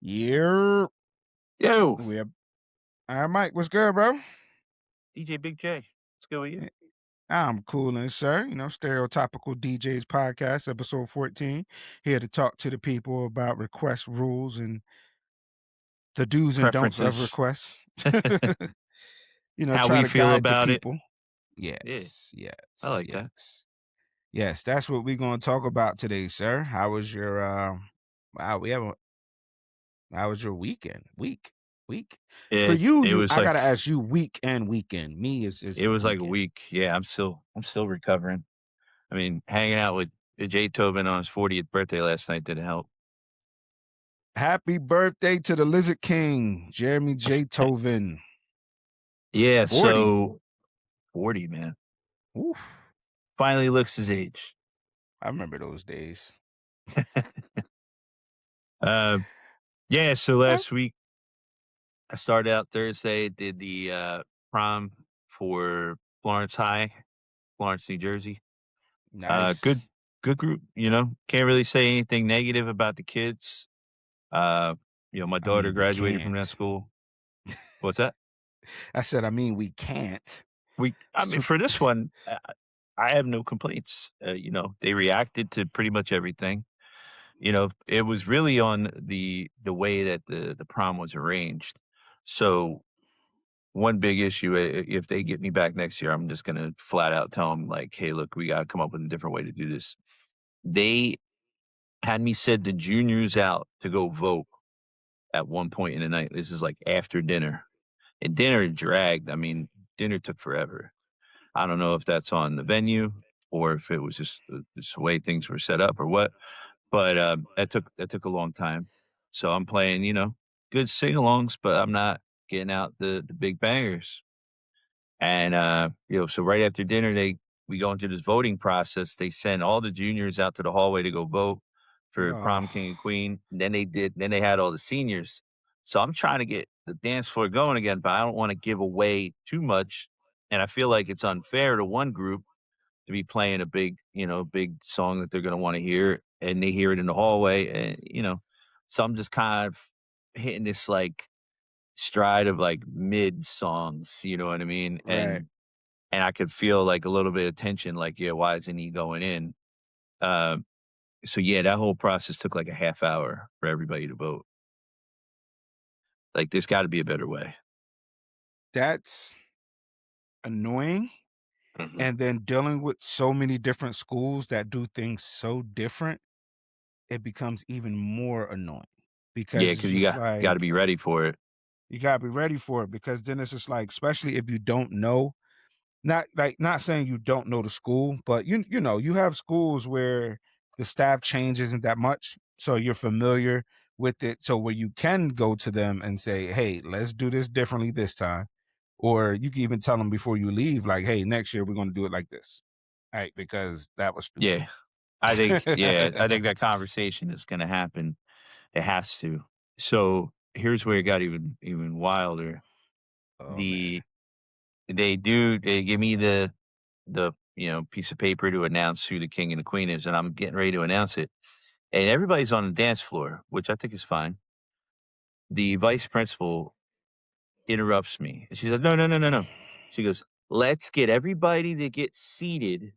Yeah. Yo, We have all right, Mike. What's good, bro? DJ Big J. Let's go with you. Eh, I'm coolin', sir. Topical DJs podcast, episode 14. Here to talk to the people about request rules and the do's and don'ts of Preferences. requests. How Try we to feel guide the about it. people. Yeah, Yes, I yes, like that. yes. Yes, that's what we're gonna talk about today, sir. How was your wow, we haven't how was your week? For It you, it was I gotta like ask you week and weekend. Me is it was like a weekend. week. Yeah, I'm still recovering. I mean, hanging out with Jay Tobin on his 40th birthday last night didn't help. Happy birthday to the Lizard King, Jeremy J. Tovin. Yeah, 40. so 40, man. Oof. Finally looks his age. I remember those days. uh yeah, so Uh, last week I started out Thursday, did the prom for Florence High, Florence, New Jersey. Good Nice. good group, you know? Can't really say anything negative about the kids. Uh, my I daughter mean, we graduated from that can't. school. What's that? I said, I mean, we can't. I mean, So, for this one, I have no complaints. They reacted to pretty much everything. It was really on the way that the prom was arranged. So one big issue, if they get me back next year, I'm just gonna flat out tell them like, "Hey, look, we gotta come up with a different way to do this." They had me send the juniors out to go vote at one point in the night. This is like after dinner. And dinner dragged. I mean, dinner took forever. I don't know if that's on the venue or if it was just the way things were set up or what, but that took a long time. So I'm playing, good sing-alongs, but I'm not getting out the big bangers. And so right after dinner, we go into this voting process. They send all the juniors out to the hallway to go vote for oh, prom king and queen. And then they had all the seniors. So I'm trying to get the dance floor going again, but I don't want to give away too much. And I feel like it's unfair to one group to be playing a big song that they're going to want to hear, and they hear it in the hallway. And, so I'm just kind of hitting this like stride of like mid songs, you know what I mean? right. And I could feel, like, a little bit of tension, like, "Yeah, why isn't he going in?" Um, so, yeah, that whole process took, like, a half hour for everybody to vote. Like, there's gotta be a better way. That's annoying. Mhm. And then dealing with so many different schools that do things so different, it becomes even more annoying Yeah, because it's 'cause you just gotta like, be ready for it. you gotta be ready for it because then it's just like, especially if you don't know, not saying you don't know the school, but you have schools where the staff change isn't that much, so you're familiar with it. So where you can go to them and say, "Hey, let's do this differently this time," or you can even tell them before you leave, like, "Hey, next year we're going to do it like this," right? Because that was stupid. Yeah. I think that conversation is gonna happen. It has to. So, here's where it got even wilder. Oh man, The they give me the piece of paper to announce who the king and the queen is, and I'm getting ready to announce it. And everybody's on the dance floor, which I think is fine. The vice principal interrupts me. And she said, "No, no, no, no, no." She goes, "Let's get everybody to get seated,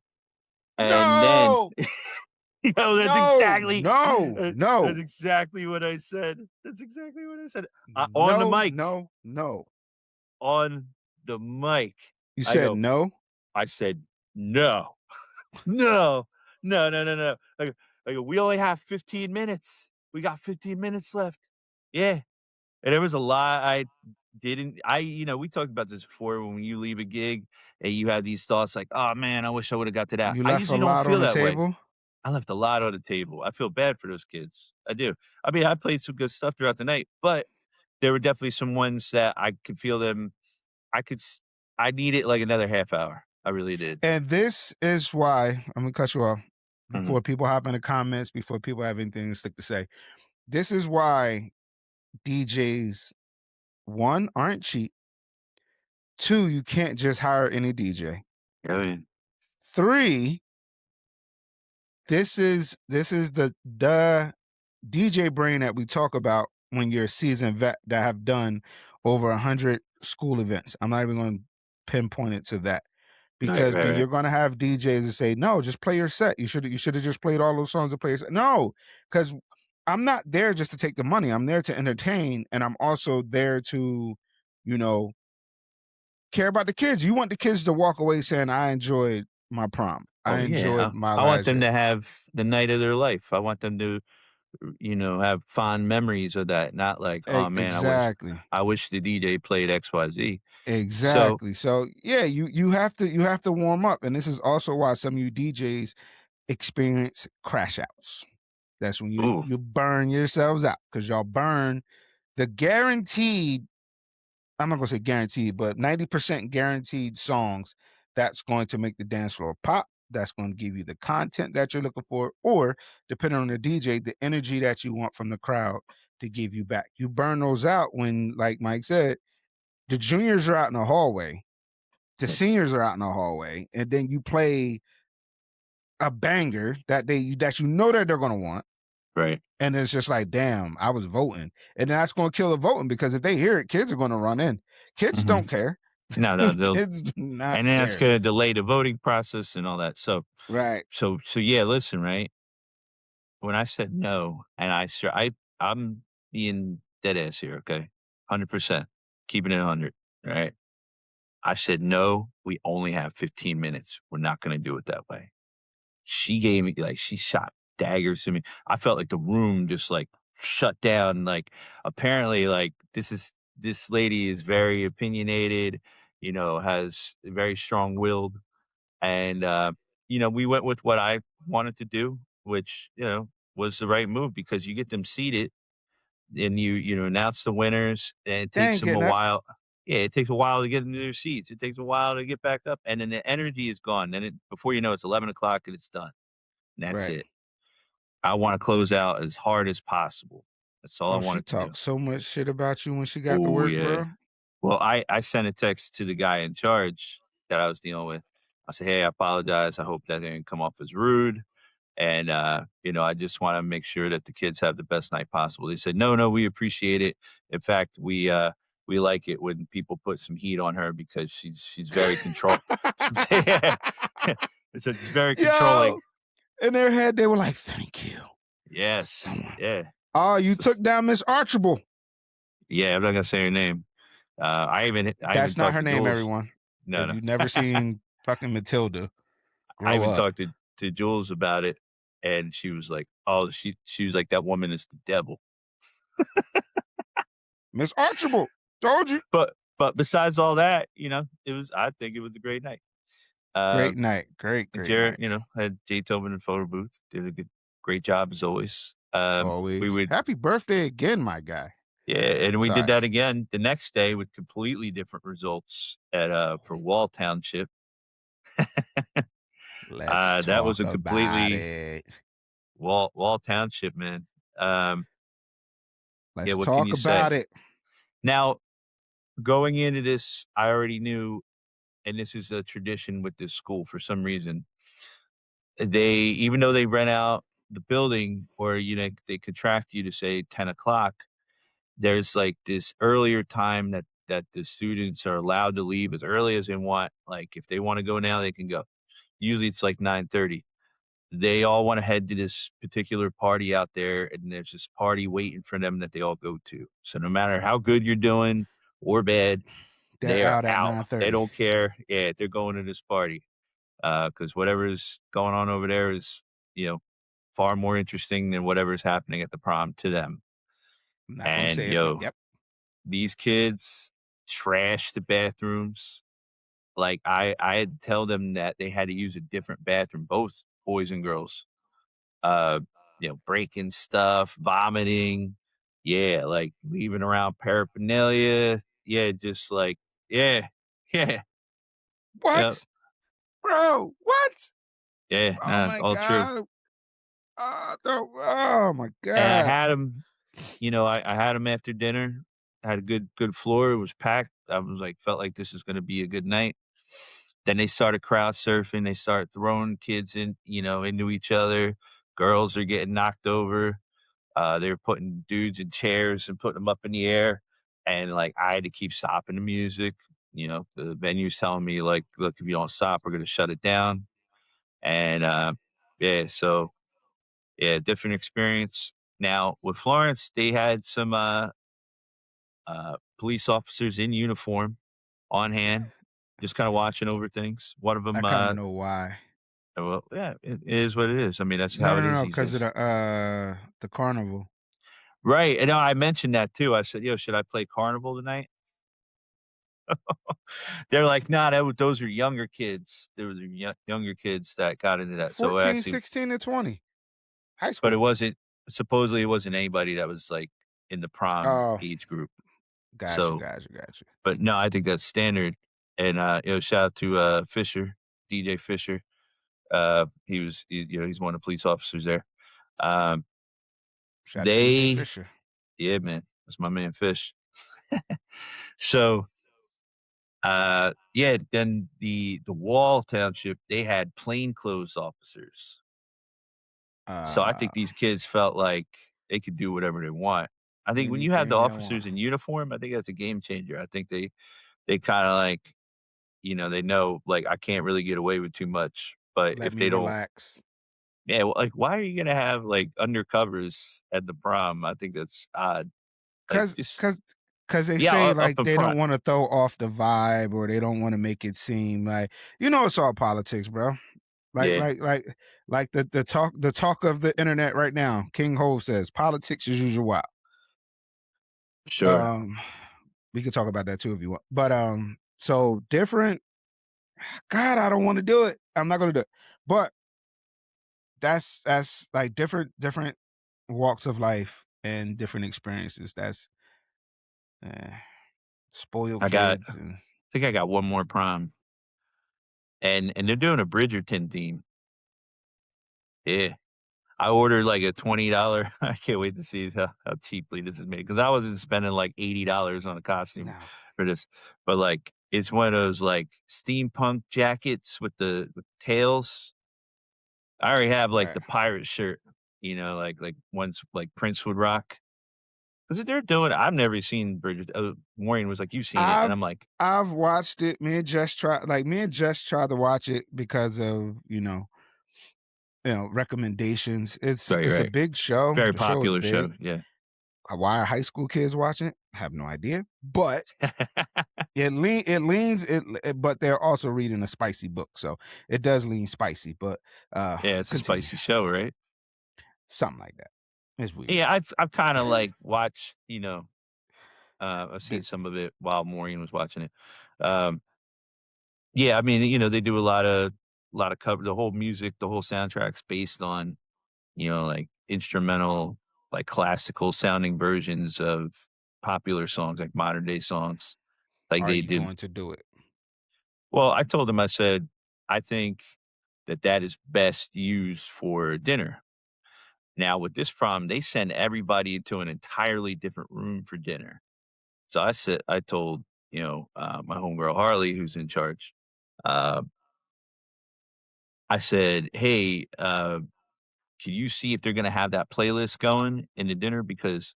and then." no, That's no, exactly no, that's no, exactly what I said. That's exactly what I said. On the no, mic, no, no. on the mic. You I said go, no. I said, "No, no, no, no, no, no." I go, "We only have 15 minutes. We got 15 minutes left." Yeah. And there was a lot I didn't we talked about this before when you leave a gig and you have these thoughts like, "Oh, man, I wish I would've got to that." You I left a usually don't lot on feel the that way. table. I left a lot on the table. I feel bad for those kids. I do. I mean, I played some good stuff throughout the night, but there were definitely some ones that I could feel them I could s I needed, like, another half hour. I really did. And this is why I'm gonna cut you off Mhm. before people hop in the comments, before people have anything slick to say. This is why DJs, one, aren't cheap. Two, you can't just hire any DJ. I mean, Three, this is the DJ brain that we talk about when you're a seasoned vet that have done over 100 school events. I'm not even going to pinpoint it to that Right, because right, then right. you're going to have DJs that say, "No, just play your set. You should have just played all those songs and play your set." No, because I'm not there just to take the money. I'm there to entertain, and I'm also there to, you know, care about the kids. You want the kids to walk away saying, "I enjoyed my prom. Oh, I yeah. enjoyed my I want last them year." to have the night of their life. I want them to, have fond memories of that, not like, "Oh, man, Exactly. I wish the DJ played XYZ." So Exactly. So yeah, you have to warm up, and this is also why some of you DJs experience crash outs. That's when you ooh, you burn yourselves out because y'all burn the guaranteed. I'm not gonna say guaranteed, but 90% guaranteed songs that's going to make the dance floor pop. That's going to give you the content that you're looking for, or depending on the DJ, the energy that you want from the crowd to give you back. You burn those out when, like Mike said, the juniors are out in the hallway, the yeah, seniors are out in the hallway, and then you play a banger that you know that they're gonna want, right. and it's just like, damn, I was voting, and that's gonna kill the voting because if they hear it, kids are gonna run in. Kids Mhm. don't care. No, no, they'll Kids do not and then that's care. gonna delay the voting process and all that. So Right. yeah, listen, right? When I said no, and I'm being dead ass here, okay? 100%, keeping it 100, right? I said, "No, we only have 15 minutes. We're not gonna do it that way." She gave me like, she shot daggers to me. I felt like the room just, like, shut down, like, apparently, like, this lady is very opinionated, has very strong-willed, and, we went with what I wanted to do, which, was the right move because you get them seated and you announce the winners, and it They takes ain't them a getting that. while. Yeah, it takes a while to get into their seats. It takes a while to get back up, and then the energy is gone. Then before you know, it's 11 o'clock and it's done. And that's Right. it. I want to close out as hard as possible. That's all I Oh, she wanted to do. talked so much shit about you when she got to Oh work, yeah. bro. Well, I sent a text to the guy in charge that I was dealing with. I said, "Hey, I apologize. I hope that didn't come off as rude. And, I just want to make sure that the kids have the best night possible." They said, "No, no, we appreciate it. In fact, we like it when people put some heat on her because she's very control." Yeah. They said she's very controlling. Yo, in their head, they were like, "Thank you, Yes. someone." Yeah. Oh, you So, took down Miss Archibald. yeah, I'm not gonna say her name. I even That's not talked her to name, Jules. everyone. No, If no. you've never seen fucking Matilda, I grow even up. talked to Jules about it, and she was like, "Oh, she was like, that woman is the devil." Miss Archibald, told you. But besides all that, I think it was a great night. Uh, Great night. Great, great Jared, night. had Jay Tobin in photo booth, did a great job as always. We Always. would Happy birthday again, my guy. Yeah, and we did Sorry. that again the next day with completely different results for Wall Township. Let's That was talk a about completely it. Wall Township, man. Yeah, Let's what can talk you say? about it. Now, going into this, I already knew, and this is a tradition with this school for some reason. Even though they rent out the building, or they contract you to say 10 o'clock, there's like this earlier time that the students are allowed to leave as early as they want. Like if they want to go now, they can go. Usually it's like 9:30. They all want to head to this particular party out there, and there's this party waiting for them that they all go to. So no matter how good you're doing or bad, They're they are out at out. They 9:30. don't care. Yeah, they're going to this party because whatever is going on over there is, you know, far more interesting than whatever's happening at the prom to them. I'm not gonna And say it, but yo, yep. these kids trash the bathrooms. Like I had to tell them that they had to use a different bathroom, both boys and girls. Uh, breaking stuff, vomiting. Yeah, like leaving around paraphernalia. Yeah, just like, yeah, yeah, yeah, What? Bro, what? yeah. Oh Nah, my all true. god. Oh my And I god. had them, I had them after dinner. I had a good floor. It was packed. I was like, felt like this is going to be a good night. Then they started crowd surfing. They started throwing kids into each other. Girls are getting knocked over. They were putting dudes in chairs and putting them up in the air, and, like, I had to keep stopping the music. You know, the venue's telling me, like, "Look, if you don't stop, we're gonna shut it down." And, yeah, so, yeah, different experience. Now, with Florence, they had some, police officers in uniform on hand, just kinda watching over things. One of I them, kinda know why. well, yeah, it is what it is. I mean, that's No, how no, it no, is no, these because of days. the carnival. Right, and I mentioned that too. I said, "Yo, should I play Carnival tonight?" They're like, "Nah, those are younger kids. Those are younger kids that got into that." So, 14, actually 16 to 20. High but it school. wasn't supposedly, it wasn't anybody that was, like, in the prom Oh, age group. got you, So, got you, got you. but no, I think that's standard. And, shout out to, Fisher, DJ Fisher. He's one of the police officers there. Um, Shout out to DJ they Fisher. Yeah, man, that's my man Fish. So, yeah, then the Wall Township, they had plainclothes officers. So I Uh, think these kids felt like they could do whatever they want. I think when you have the anything they want. officers in uniform, I think that's a game changer. I think they kinda like, they know, like, I can't really get away with too much, but Let if me they don't. relax. Yeah, well, like, why are you gonna have, like, undercovers at the prom? I think that's odd. Like, Cause, just cause, cause they yeah, say, up like, in they don't front. wanna throw off the vibe or they don't wanna make it seem like it's all politics, bro. Like Yeah, like like like the talk of the internet right now, King Ho says, "Politics as usual." sure. Um, we could talk about that too if you want. But, so different God, I don't wanna do it. I'm not gonna do it. But that's, like, different walks of life and different experiences. That's, eh, spoiled I kids and think I got one more prom, and they're doing a Bridgerton theme. Yeah. I ordered, like, a $20. I can't wait to see how cheaply this is made because I wasn't spending, like, $80 on a costume no. for this, but, like, it's one of those, like, steampunk jackets with tails. I already have, like, Right. the pirate shirt, like ones like Prince would rock. 'Cause they're doing I've never seen Bridget Maureen was like, "You've seen it," and I'm I've like, I've watched it. Me and Jess tried to watch it because of, recommendations. "Right, It's a right." big show. Very The show is popular big. show, yeah. Why are high school kids watching it? I have no idea. But it leans, but they're also reading a spicy book, so it does lean spicy. But Yeah, it's a continue. spicy show, right? Something like that. It's weird. Yeah, I've kinda, like, watched, I've seen Bits. some of it while Maureen was watching it. Um, yeah, I mean, they do a lot of cover the whole music, the whole soundtrack's based on, like, instrumental, like, classical sounding versions of popular songs, like modern day songs, like Are they you did. going to do it? Well, I told him, I said, "I think that is best used for dinner." Now with this prom, they send everybody into an entirely different room for dinner. So I told, my homegirl Harley, who's in charge, uh, I said, "Hey, can you see if they're gonna have that playlist going in the dinner? Because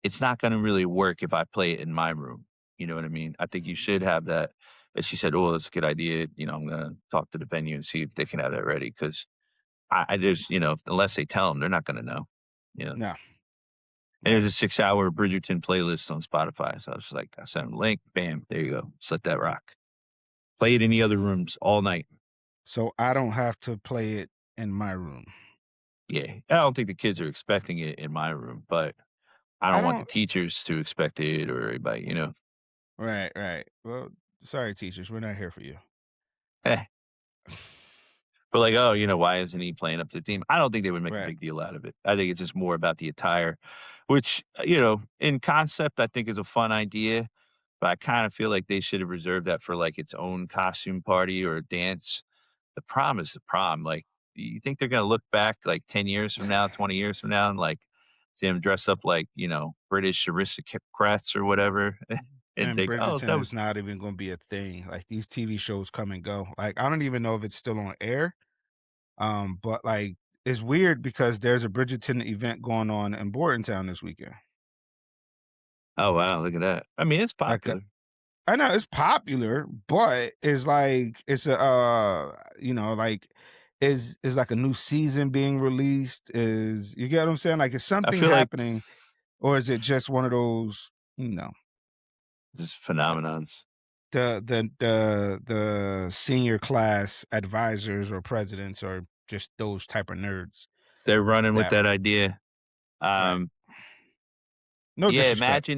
it's not gonna really work if I play it in my room." You know what I mean? I think you should have that. And she said, "Oh, that's a good idea. I'm gonna talk to the venue and see if they can have that ready." Because I there's, unless they tell them, they're not gonna know. You know, No. and there's Right. a 6-hour Bridgerton playlist on Spotify. So I was like, I sent them a link, bam, there you go. Just let that rock. Play it in the other rooms all night. So I don't have to play it in my room. Yeah. I don't think the kids are expecting it in my room, but I I don't want the don't teachers to expect it or anybody. Right, right. Well, sorry, teachers, we're not here for you. Eh. But like, oh, why isn't he playing up to the team? I don't think they would make a Right. big deal out of it. I think it's just more about the attire, which, in concept, I think is a fun idea. But I kind of feel like they should have reserved that for like its own costume party or dance. The prom is the prom. Like, you think they're gonna look back like 10 years from now, 20 years from now, and like see them dress up like, British aristocrats or whatever, and And think, oh, Bridgerton that was is not even gonna be a thing. Like, these TV shows come and go. Like, I don't even know if it's still on air. But, like, it's weird because there's a Bridgerton event going on in Bordentown this weekend. Oh, wow, look at that. I mean, it's Like, popular. I know it's popular, but it's like it's a like is like a new season being released. Is you get what I'm saying? Like, is I something feel like happening, or is it just one of those? just phenomenons. The senior class advisors or presidents or just those type of nerds They're running with that that idea. right. Um, No yeah, disrespect,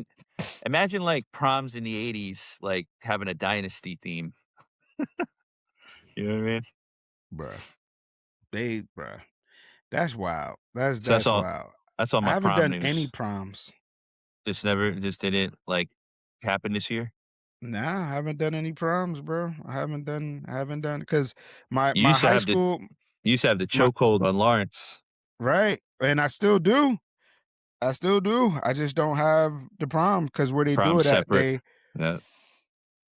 imagine, like, proms in the '80s, like, having a dynasty theme. You know what I mean? bruh. Bruh. That's wild. That's So that's wild. that's all I my haven't prom done any news. proms. Just didn't, like, happen this year. Nah, I haven't done any proms, bro. I haven't done because my You my used to high have the school you used to have the my chokehold on Lawrence. right, and I still do. I still do. I just don't have the prom because where they do Prom it at, separate. Yeah,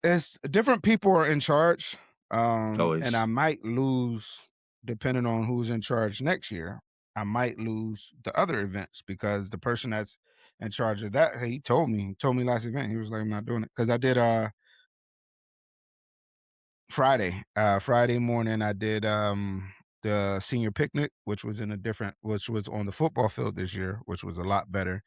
it's different people are in charge. And I always. might lose depending on who's in charge next year. I might lose the other events because the person that's in charge of that, he told me last event, he was like, I'm not doing it. Cause I did Friday morning, I did the senior picnic, which was on the football field this year, which was a lot better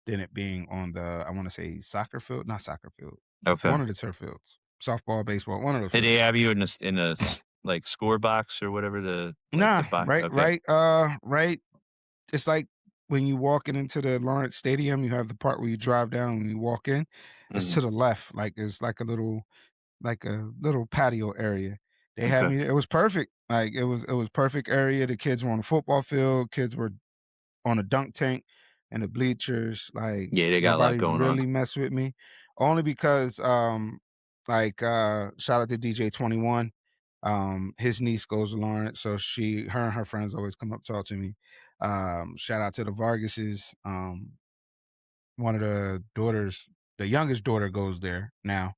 than it being on the, I want to say soccer field, not soccer field, Okay. one of the turf fields, softball, baseball, one of those Did they fields. have you in like, score box or whatever the Nah, box? Okay. right. It's like when you walking into the Lawrence Stadium, you have the part where you drive down when you walk in. It's Mhm. to the left, like it's like a little patio area. They had Okay. me. It was perfect. Like it was perfect area. The kids were on the football field. Kids were on a dunk tank and the bleachers. Like Yeah, they got a lot nobody going on. really messed with me, only because shout out to DJ 21. His niece goes to Lawrence, so her and her friends always come up talk to me. Shout out to the Vargases. One of the daughters, the youngest daughter goes there now.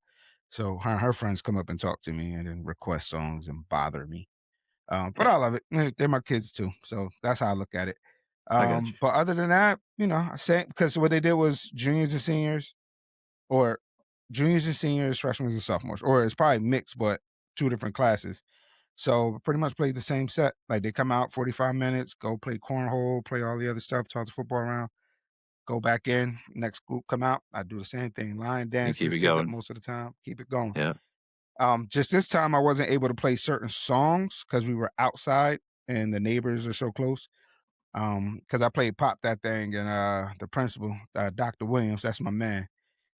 So her and her friends come up and talk to me and then request songs and bother me. But Yeah, I love it. They're my kids too. So that's how I look at it. I got you. But other than that, I say because what they did was juniors and seniors, or juniors and seniors, freshmen and sophomores, or it's probably mixed, but two different classes. So pretty much played the same set. Like they come out 45 minutes, go play cornhole, play all the other stuff, toss the football around, go back in. Next group come out. I do the same thing. Line And keep dances, it take up going. most of the time. Keep it going. Yeah. Just this time I wasn't able to play certain songs because we were outside and the neighbors are so close. Because I played Pop That Thing and the principal, Dr. Williams, that's my man.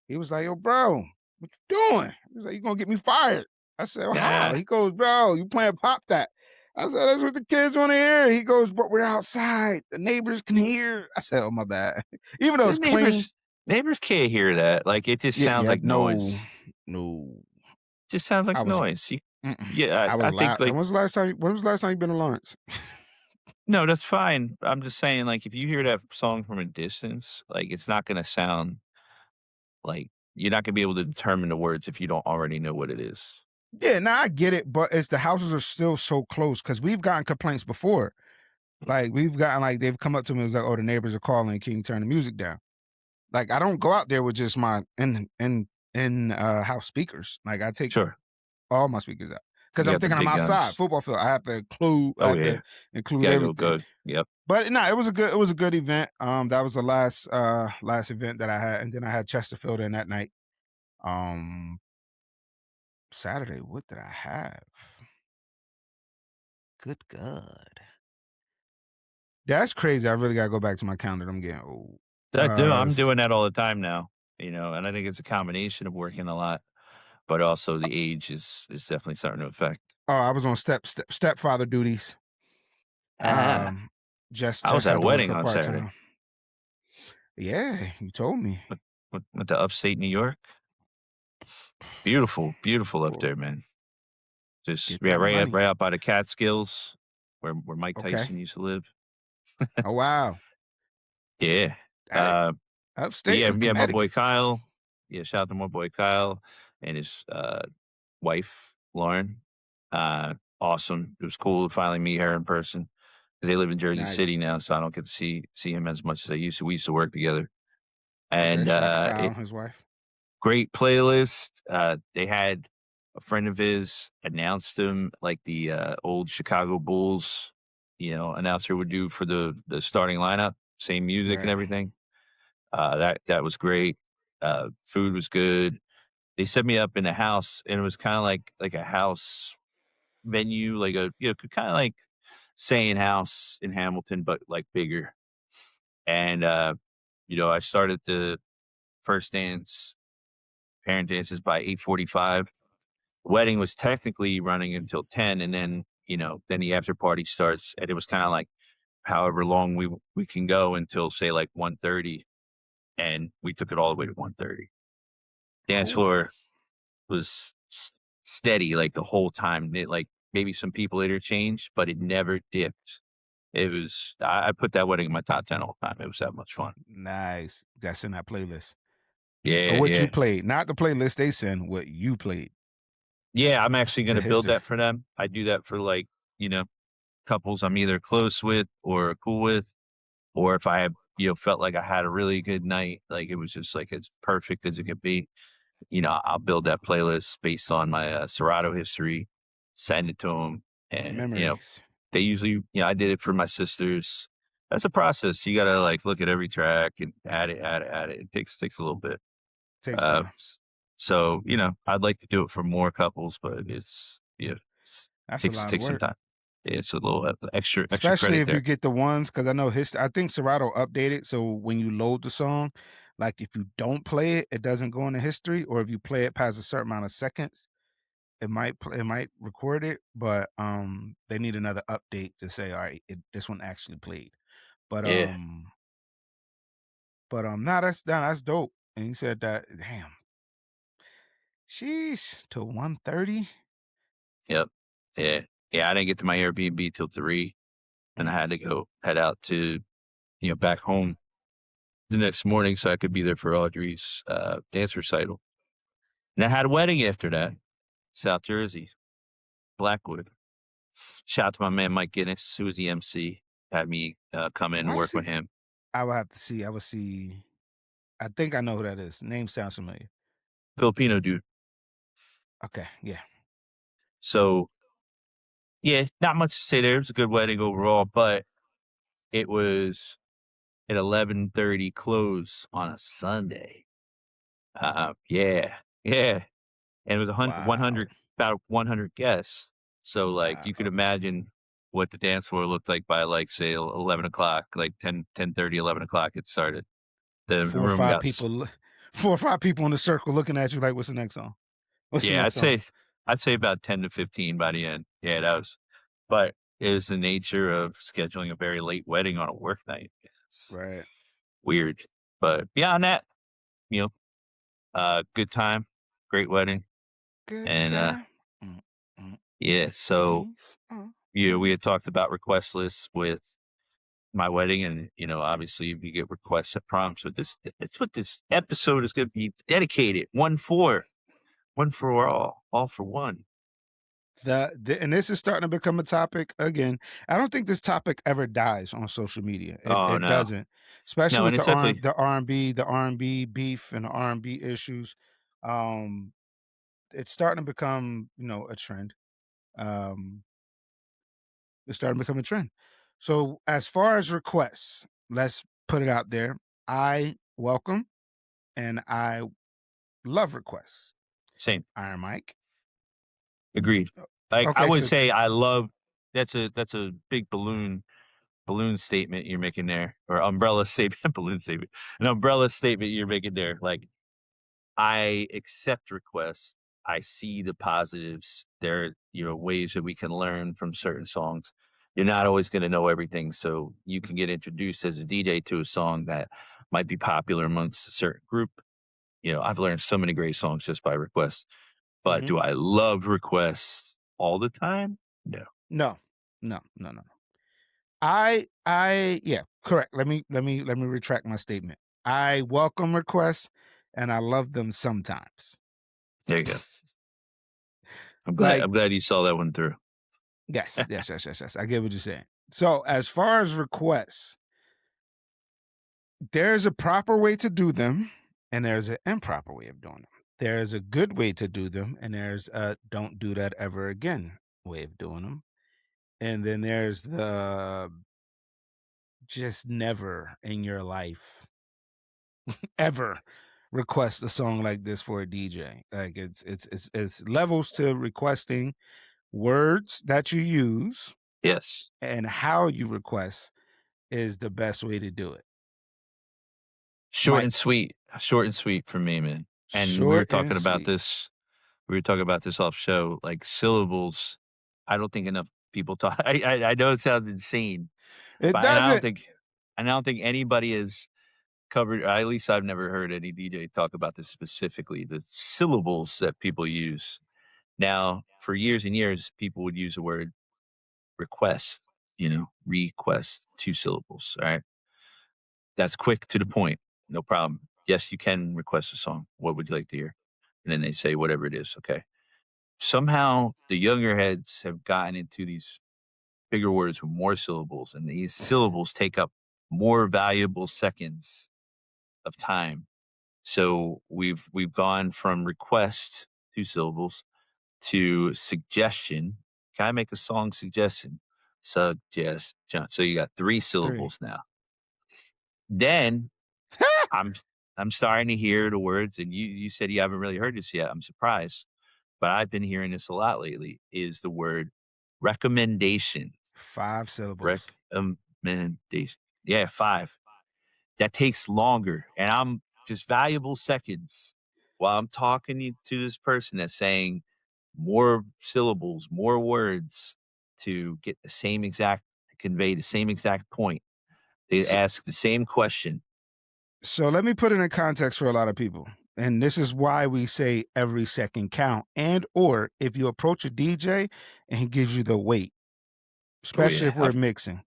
He was like, "Yo, bro, what you doing?" He was like, "You gonna get me fired." I said, "Well, how?" Yeah. He goes, "Bro, you playing Pop That." I said, "That's what the kids want to hear." He goes, "But we're outside. The neighbors can hear." I said, "Oh, my bad." Even though The it's clean. neighbors can't hear that. Like, it just Yeah, sounds yeah, like no, noise. no. Just sounds like I was noise. mm-mm. Yeah, I I was think, loud. And like, when was the last time you been to Lawrence? no, that's fine. I'm just saying, like, if you hear that song from a distance, like, it's not gonna sound like you're not gonna be able to determine the words if you don't already know what it is. Yeah, nah, I get it, but it's the houses are still so close because we've gotten complaints before. Like we've gotten like they've come up to me and was like, "Oh, the neighbors are calling. Can you turn the music down?" Like I don't go out there with just my in house speakers. Like I take Sure. all my speakers out because You I'm got the thinking I'm big outside guns. football field. I Oh, have to yeah. include Gotta go everything. good. Yep. But no, it was a good event. That was the last event that I had, and then I had Chesterfield in that night. Um, Saturday, what did I have? Good God. That's crazy. I really gotta go back to my calendar. I'm getting old. I'm S doing that all the time now, and I think it's a combination of working a lot, but also the age is definitely starting to affect. Oh, I was on stepfather duties. Ah, Um, I was just at a had to work wedding a on Saturday. part-time. Yeah, you told me. Went to upstate New York. Beautiful, beautiful up Well, there, man. Just get yeah, that money. right out by the Catskills, where Mike Okay. Tyson used to live. Oh, wow. Yeah. That But upstate yeah, in yeah, my boy Connecticut. Kyle. Yeah, shout out to my boy Kyle and his wife, Lauren. Awesome. It was cool to finally meet her in person. 'cause they live in Jersey City Nice. now, so I don't get to see him as much as I used to. We used to work together, Okay, and, shout out it and his wife. great playlist. They had a friend of his announced him like the, old Chicago Bulls, announcer would do for the starting lineup, same music and Right. everything. That was great. Food was good. They set me up in a house, and it was kinda like a house venue, like a kinda like saying house in Hamilton, but, like, bigger. And, I started the first dance, parent dances by 8:45. Wedding was technically running until 10, and then the after party starts, and it was kinda like however long we can go until, say, like 1:30, and we took it all the way to 1:30. Dance Cool. floor was steady, like, the whole time. Maybe some people interchanged, but it never dipped. It was I put that wedding in my top 10 all the time. It was that much fun. Nice. That's in that playlist. Or Yeah, what you yeah. played, not the playlist they send, what you played, Yeah, I'm actually the gonna build history. that for them. I do that for, like, you know, couples I'm either close with or cool with, or if I, felt like I had a really good night, like, it was just, like, as perfect as it could be, I'll build that playlist based on my, Serato history, send it to them, and, Memories. they usually I did it for my sisters. That's a process. You gotta, like, look at every track and add it, add it, add it. It takes a little bit. Takes Uh, time. s so, I'd like to do it for more couples, but it's That's a takes lot of takes some work. time. Yeah, it's a little, extra Especially credit if you there. get the ones, because I know his I think Serato updated, so when you load the song, like, if you don't play it, it doesn't go into history, or if you play it past a certain amount of seconds, it might record it, but, they need another update to say, "Alright, this one actually played." But, Yeah, nah, that's dope, and he said that damn, sheesh, till 1:30? yep. Yeah. Yeah, I didn't get to my Airbnb till 3, and I Mm, had to go head out to, back home the next morning so I could be there for Audrey's, dance recital. And I had a wedding after that, South Jersey, Blackwood. Shout out to my man Mike Guinness, who was the MC, had me, come in and why does work with he him. I will have to see, I will see. I think I know who that is. Name sounds familiar. Filipino dude. Okay, yeah. So, yeah, not much to say there. It was a good wedding overall, but it was at 11:30 close on a Sunday. Yeah, yeah, and it was Wow, 100 about 100 guests. So, like, you could wow. imagine what the dance floor looked like by, like, say, 11 o'clock, like 10:30, 11 o'clock. It started. The 4 or room 5 got s people 4 or 5 people in the circle looking at you like, "What's the next song? What's the yeah, next song?" I'd say about 10 to 15 by the end. Yeah, that was but it was the nature of scheduling a very late wedding on a work night. It's Right. weird. But beyond that, you know, good time, great wedding. Good And, time. Mm, mm, yeah, so, peace, we peace. had talked about request lists with my wedding and, obviously we get requests at prom. So that's what this episode is gonna be dedicated. One for all for one. And this is starting to become a topic again. I don't think this topic ever dies on social media. It Oh, it no. doesn't, especially No, and with it's definitely the R&B beef and the R&B issues. Um, it's starting to become, a trend. Um, it's starting to become a trend. So as far as requests, let's put it out there. I welcome and I love requests. same. Iron Mike. Agreed. Like, I Okay, would so say I love that's a big balloon statement you're making there, or umbrella statement, balloon statement, an umbrella statement you're making there. Like, I accept requests. I see the positives. There are, ways that we can learn from certain songs. You're not always going to know everything, so you can get introduced as a DJ to a song that might be popular amongst a certain group. I've learned so many great songs just by requests. But mhm. do I love requests all the time? No. No, no, no, no. Yeah, correct. Let me retract my statement. I welcome requests and I love them sometimes. There you go. I'm glad. Like, I'm glad you saw that one through. yes, yes, yes, yes, yes. I get what you're saying. So as far as requests, there's a proper way to do them, and there's an improper way of doing them. There's a good way to do them, and there's a don't do that ever again way of doing them. And then there's the just never in your life ever request a song like this for a DJ. Like it's levels to requesting words that you use Yes. and how you request is the best way to do it. Short Mike, and sweet. Short and sweet for me, man. And we were short and talking about sweet. this we were talking about this off show, like syllables. I don't think enough people talk. I know it sounds insane, It but and doesn't. I don't think anybody has covered. At least I've never heard any DJ talk about this specifically. The syllables that people use now. For years and years, people would use the word request. Request 2 syllables. All right, that's quick to the point. No problem. Yes, you can request a song. What would you like to hear? And then they say whatever it is. Okay. Somehow the younger heads have gotten into these bigger words with more syllables, and these syllables take up more valuable seconds of time. So we've gone from request 2 syllables to suggestion. Can I make a song suggestion? Suggest. So you got 3 syllables 3. now. Then I'm I'm starting to hear the words, and you said you haven't really heard this yet. I'm surprised, but I've been hearing this a lot lately. Is the word recommendations? 5 syllables. Recommendation. Yeah, 5. That takes longer, and I'm just valuable seconds while I'm talking to this person that's saying more syllables, more words to get the same exact to convey the same exact point. They So, ask the same question. so let me put it in context for a lot of people. And this is why we say every second count. And or if you approach a DJ and he gives you the weight, Oh especially yeah, if we're mixing.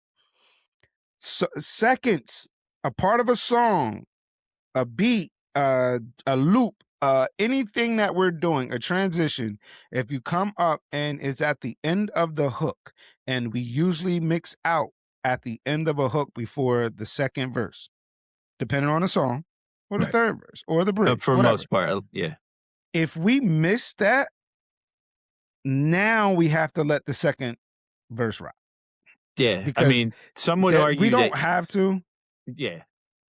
So, seconds, a part of a song, a beat, a loop, anything that we're doing, a transition, if you come up and it's at the end of the hook, and we usually mix out at the end of a hook before the second verse, depending on the song, or the right. third verse, or the bridge, For whatever. most part, yeah, If we miss that, now we have to let the second verse rock yeah. I because mean, some would that we argue that, don't have to. yeah.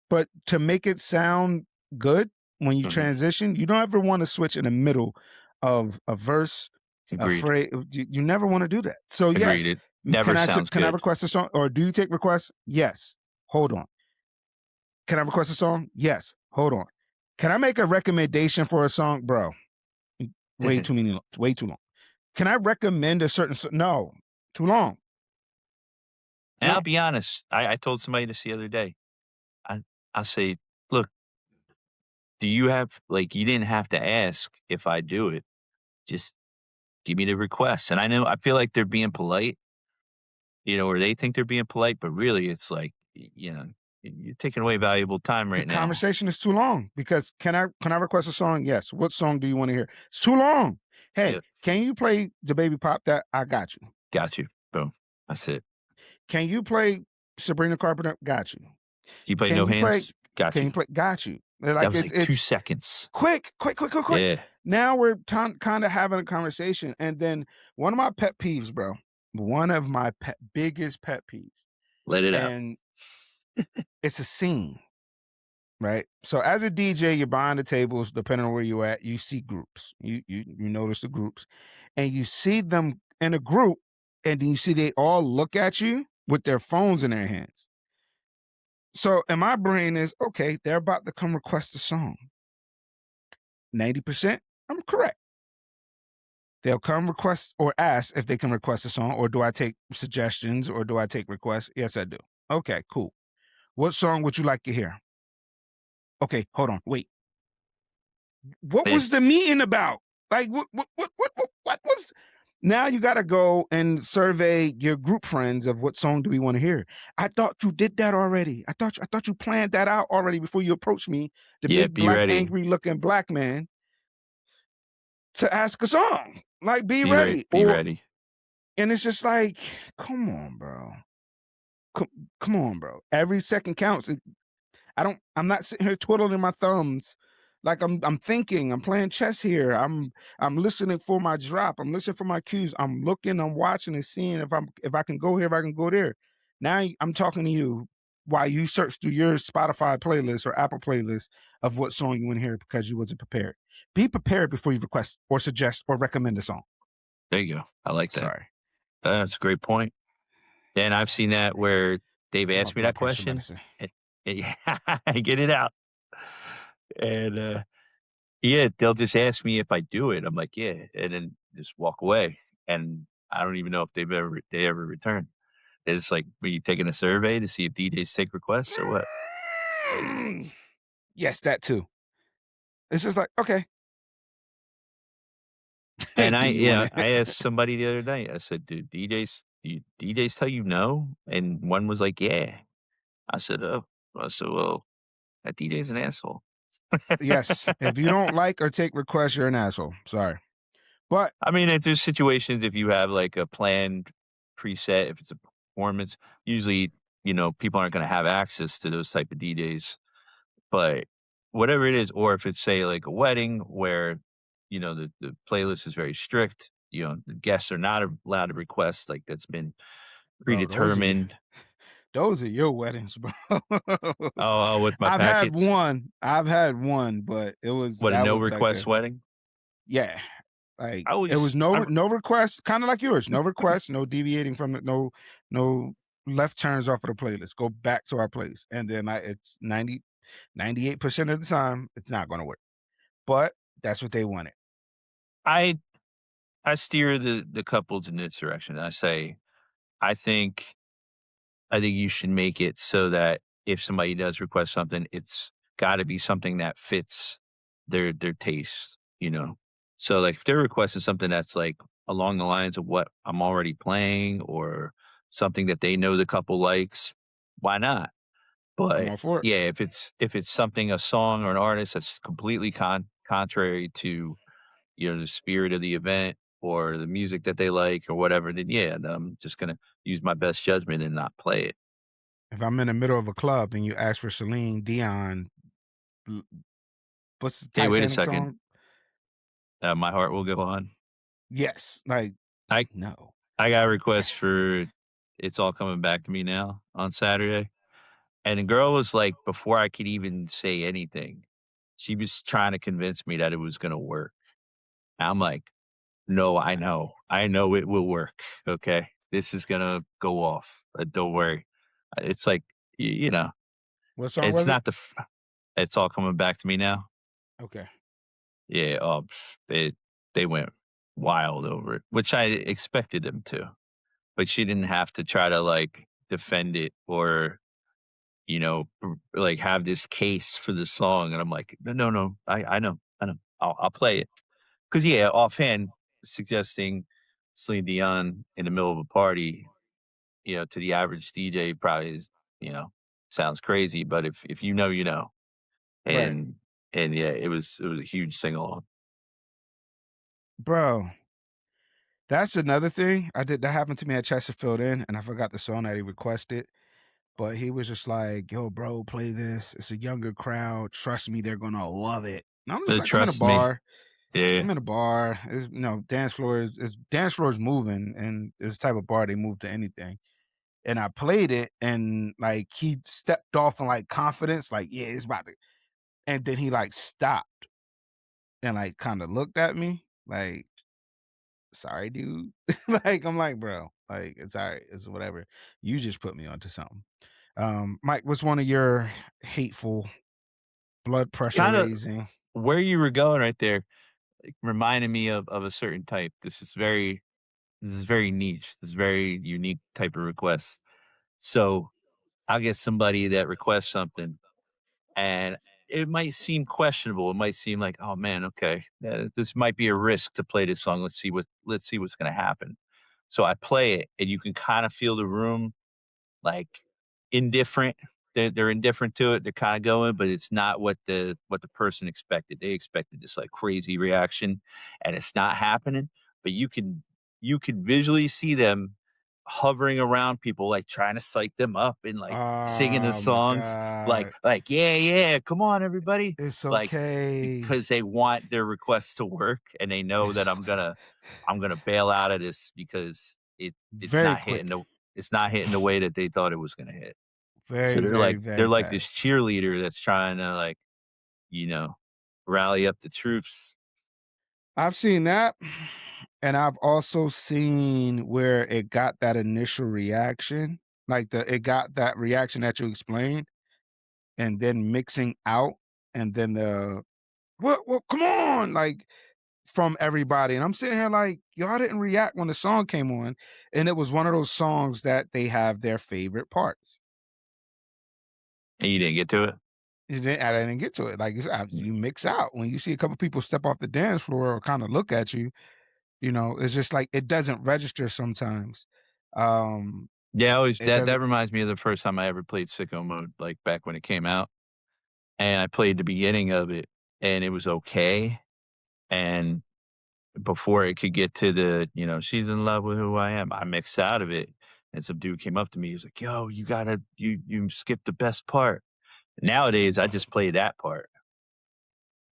But to make it sound good when you Mhm. transition, you don't ever want to switch in the middle of a verse, a Agreed. phrase. You never want to do that. So Agreed. yes, It never sounds can I good. request a song, or do you take requests? Yes. Hold on. Can I request a song? Yes. Hold on. Can I make a recommendation for a song, bro? Way too many. Way too long. Can I recommend a certain? No, too long. And I'll No. be honest, I told somebody this the other day. I I say, "Look, do you have like, you didn't have to ask if I do it. Just give me the request." And I feel like they're being polite, or they think they're being polite, but really it's like, you're taking away valuable time The right now. conversation is too long because can I request a song? Yes. What song do you want to hear? It's too long. Hey, Yeah, can you play the baby pop that I got you? got you. Boom. That's it. Can you play Sabrina Carpenter? Got you. You play Can No you play Hands? Got can you. you play got you? That Like was like 2 it's seconds. quick, quick, quick, quick, quick. Yeah, Now we're kind of having a conversation. And then one of my pet peeves, bro. One of my biggest pet peeves. let it out. And it's a scene. Right. So as a DJ, you're behind the tables, depending on where you're at, you see groups. You notice the groups and you see them in a group, and then you see they all look at you with their phones in their hands. So in my brain is okay, they're about to come request a song. 90%, I'm correct. They'll come request or ask if they can request a song, or do I take suggestions, or do I take requests? Yes, I do. Okay, cool. What song would you like to hear? Okay, hold on, wait. What Yeah, was the meeting about? Like what was now you gotta go and survey your group friends of what song do we want to hear. I thought you did that already. I thought you planned that out already before you approached me, the yeah, big be black ready. angry looking black man, to ask a song. Like be Be ready. ready. Be Or ready. and it's just like, come on, bro. co come on, bro. Every second counts. I'm not sitting here twiddling my thumbs. Like I'm thinking, I'm playing chess here. I'm listening for my drop. I'm listening for my cues. I'm looking, I'm watching and seeing if I can go here, if I can go there. Now I'm talking to you while you search through your Spotify playlist or Apple playlist of what song you want to hear because you wasn't prepared. Be prepared before you request or suggest or recommend a song. There you go. I like that. Sorry. That's a great point. And I've seen that where they've My asked me that blood pressure question, medicine. and get it out. And, yeah, they'll just ask me if I do it. I'm like, "Yeah," and then just walk away, and I don't even know if they ever return. It's like, were you taking a survey to see if DJs take requests or what? Mm. Yes, that too. It's just like, okay. And Do I you you want know, it? I asked somebody the other night, I said, do DJs tell you no?" And one was like, "Yeah." I said, "Oh." I said, "Well, that DJ's an asshole." Yes. If you don't like or take requests, you're an asshole. Sorry. But I mean, if there's situations if you have, like, a planned preset, if it's a performance, usually, people aren't gonna have access to those type of DJs, but whatever it is, or if it's, say, like, a wedding where, the playlist is very strict, the guests are not allowed to request, like, that's been bro, predetermined. those are your weddings, bro. Oh, with my packets? I've had one, but What, a that no was like request wedding? yeah. Like I it was was I no request, kind of like yours. No requests, no deviating from it, no left turns off of the playlist. Go back to our place. And then it's 98% of the time, it's not gonna work. But that's what they wanted. I I steer the couples in this direction. I say, I think I think you should make it so that if somebody does request something, it's gotta be something that fits their taste, you know? So, like, if they're requesting something that's, like, along the lines of what I'm already playing or something that they know the couple likes, why not? I'm But, all for it. yeah, if it's something a song or an artist that's completely contrary to, the spirit of the event or the music that they like or whatever, then, yeah, I'm just gonna use my best judgment and not play it. If I'm in the middle of a club and you ask for Celine Dion, l- what's the Hey, wait a Titanic second. song? My heart will go on. Yes, like I no. I got a request for "It's All Coming Back to Me Now" on Saturday, and the girl was like, before I could even say anything, she was trying to convince me that it was gonna work. I'm like, "No, I know it will work, okay? This is gonna go off, don't worry." It's like, What song it's was it? not "It's All Coming Back to Me Now." Okay. Yeah, they went wild over it, which I expected them to. But she didn't have to try to, like, defend it or, like, have this case for the song, and I'm like, "No, no, no, I know, I'll play it." 'Cause, yeah, offhand, suggesting Celine Dion in the middle of a party, to the average DJ probably is, you know, sounds crazy, but if you know, you know. Right. And yeah, it was a huge sing-along. Bro, that's another thing. That happened to me at Chesterfield Inn, and I forgot the song that he requested. But he was just like, "Yo, bro, play this. It's a younger crowd. Trust me, they're gonna love it." And I'm just like, I'm in a Trust me. bar. Yeah. I'm in a bar. Dance floor is moving, and it's the type of bar they move to anything. And I played it, and like he stepped off in like confidence, like, yeah, it's about to. And then he like stopped and like kind of looked at me, like, sorry, dude. Like, I'm like, bro, like, it's all right. It's whatever. You just put me onto something. Mike, what's one of your hateful, blood pressure Kinda raising? where you were going right there, like, reminded me of a certain type. This is very niche. This is very unique type of request. So, I'll get somebody that requests something, and it might seem questionable. It might seem like, "Oh, man, okay, this might be a risk to play this song. Let's see what's gonna happen." So I play it, and you can kinda feel the room, like, indifferent. They're indifferent to it. They're kinda going, but it's not what the person expected. They expected this, like, crazy reaction, and it's not happening, but you can visually see them hovering around people, like, trying to psych them up and, like, singing the Oh my songs, god. "Yeah, yeah, come on, everybody," It's like, okay. because they want their requests to work, and they know that It's I'm gonna bail out of this because it's very not hitting quick. the way that they thought it was gonna hit. So Very, they're very, like they're very like this fast. cheerleader that's trying to, like, you know, rally up the troops. I've seen that, and I've also seen where it got that initial reaction, like it got that reaction that you explained, and then mixing out, and then the what come on, like from everybody. And I'm sitting here like, y'all didn't react when the song came on. And it was one of those songs that they have their favorite parts. And you didn't get to I, it? I didn't get to it. Like you mix out when you see a couple people step off the dance floor or kind of look at you. It's just like it doesn't register sometimes. Um, Yeah, always it that doesn't. reminds me of the first time I ever played Sicko Mode, like, back when it came out, and I played the beginning of it, and it was okay, and before it could get to "She's in love with who I am," I mixed out of it, and some dude came up to me, he was like, "Yo, you skipped the best part." Nowadays, I just play that part,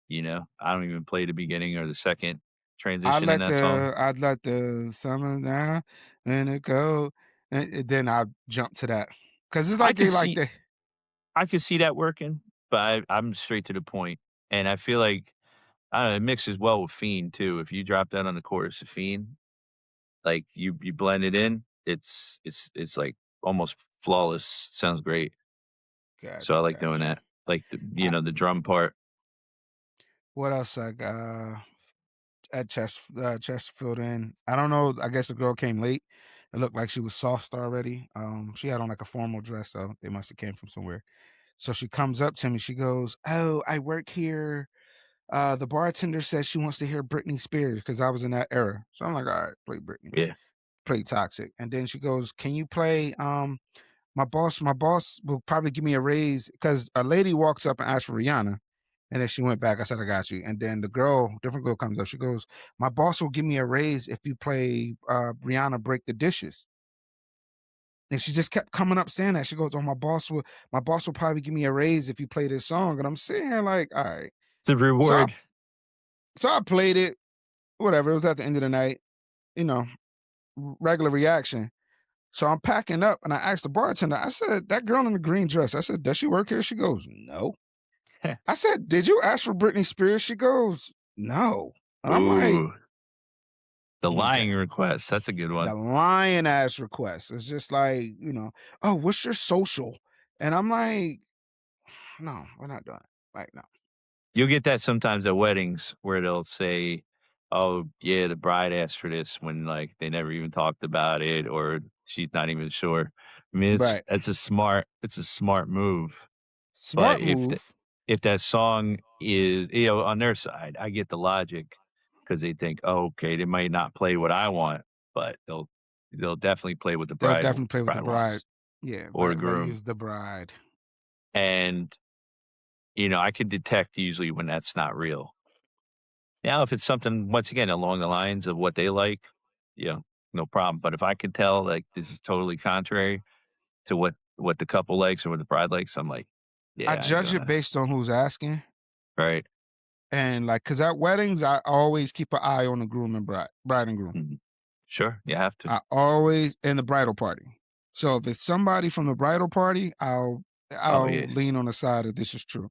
you know? I don't even play the beginning or the second transition in that song. I'd let the summer down and it go, and then I jump to that because it's I like could they like see they I could see that working, but I'm straight to the point, and I feel like, I don't know, it mixes well with Fiend too. If you drop that on the chorus of Fiend, like, you blend it in, it's, like, almost flawless, sounds great. So I Gotcha, like doing gotcha. that, like, I the drum part. What else I got? At Chesterfield Inn. I don't know. I guess the girl came late. It looked like she was sauced already. She had on like a formal dress, so they must have came from somewhere. So she comes up to me. She goes, "Oh, I work here. The bartender says she wants to hear Britney Spears because I was in that era." So I'm like, "All right, play Britney, Yeah. play Toxic." And then she goes, "Can you play my boss will probably give me a raise because a lady walks up and asks for Rihanna. And then she went back. I said, I got you. And then different girl comes up. She goes, my boss will give me a raise if you play Rihanna Break the Dishes. And she just kept coming up saying that. She goes, oh, my boss will probably give me a raise if you play this song. And I'm sitting here like, all right. The So I reward. so I played it, whatever. It was at the end of the night, you know, regular reaction. So I'm packing up and I asked the bartender, I said, that girl in the green dress, I said, does she work here? She goes, no. I said, did you ask for Britney Spears? She goes, no. And I'm like, Ooh, the okay. lying request, that's a good The one. lying ass request. It's just like, oh, what's your social? And I'm like, no, we're not doing it. Like, no. You'll get that sometimes at weddings where they'll say, "Oh, yeah, the bride asked for this," when, like, they never even talked about it or she's not even sure. I mean, Right. it's a smart move, but Smart move. if that song is, on their side, I get the logic because they think, "Oh, okay, they might not play what I want, but they'll definitely play what the They'll bride definitely play with the bride. wants Yeah, or the values groom." the bride. And, I can detect usually when that's not real. Now, if it's something, once again, along the lines of what they like, you know, no problem. But if I can tell, like, this is totally contrary to what the couple likes or what the bride likes, I'm like, I yeah, I ain't judge doing it that. based on who's asking. Right. And like, cause at weddings, I always keep an eye on the groom and bride and groom. Mhm. Sure, you have to. I always in the bridal party. So if it's somebody from the bridal party, I'll Oh, I'll yeah. lean on the side of this is true.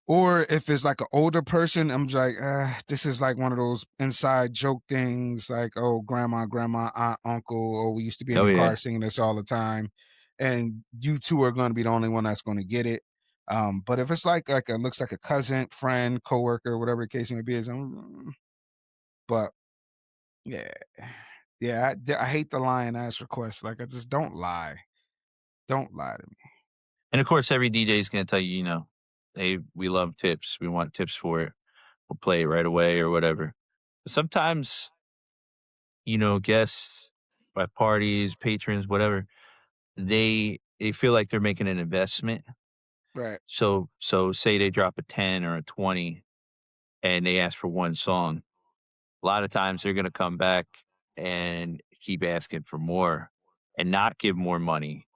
Or if it's like an older person, I'm just like, this is like one of those inside joke things, like, oh, grandma, aunt, uncle, or we used to be in Oh, the car yeah. singing this all the time. And you two are going to be the only one that's going to get it. But if it's like a looks like a cousin, friend, coworker, whatever the case may be, but yeah, yeah, I hate the lying ass requests. Like, I just don't lie. Don't lie to me. And of course, every DJ is going to tell you, hey, we love tips. We want tips for it. We'll play it right away or whatever. But sometimes, guests at parties, patrons, whatever, they feel like they're making an investment. Right. So say they drop a 10 or a 20 and they ask for one song. A lot of times they're gonna come back and keep asking for more. and not give more money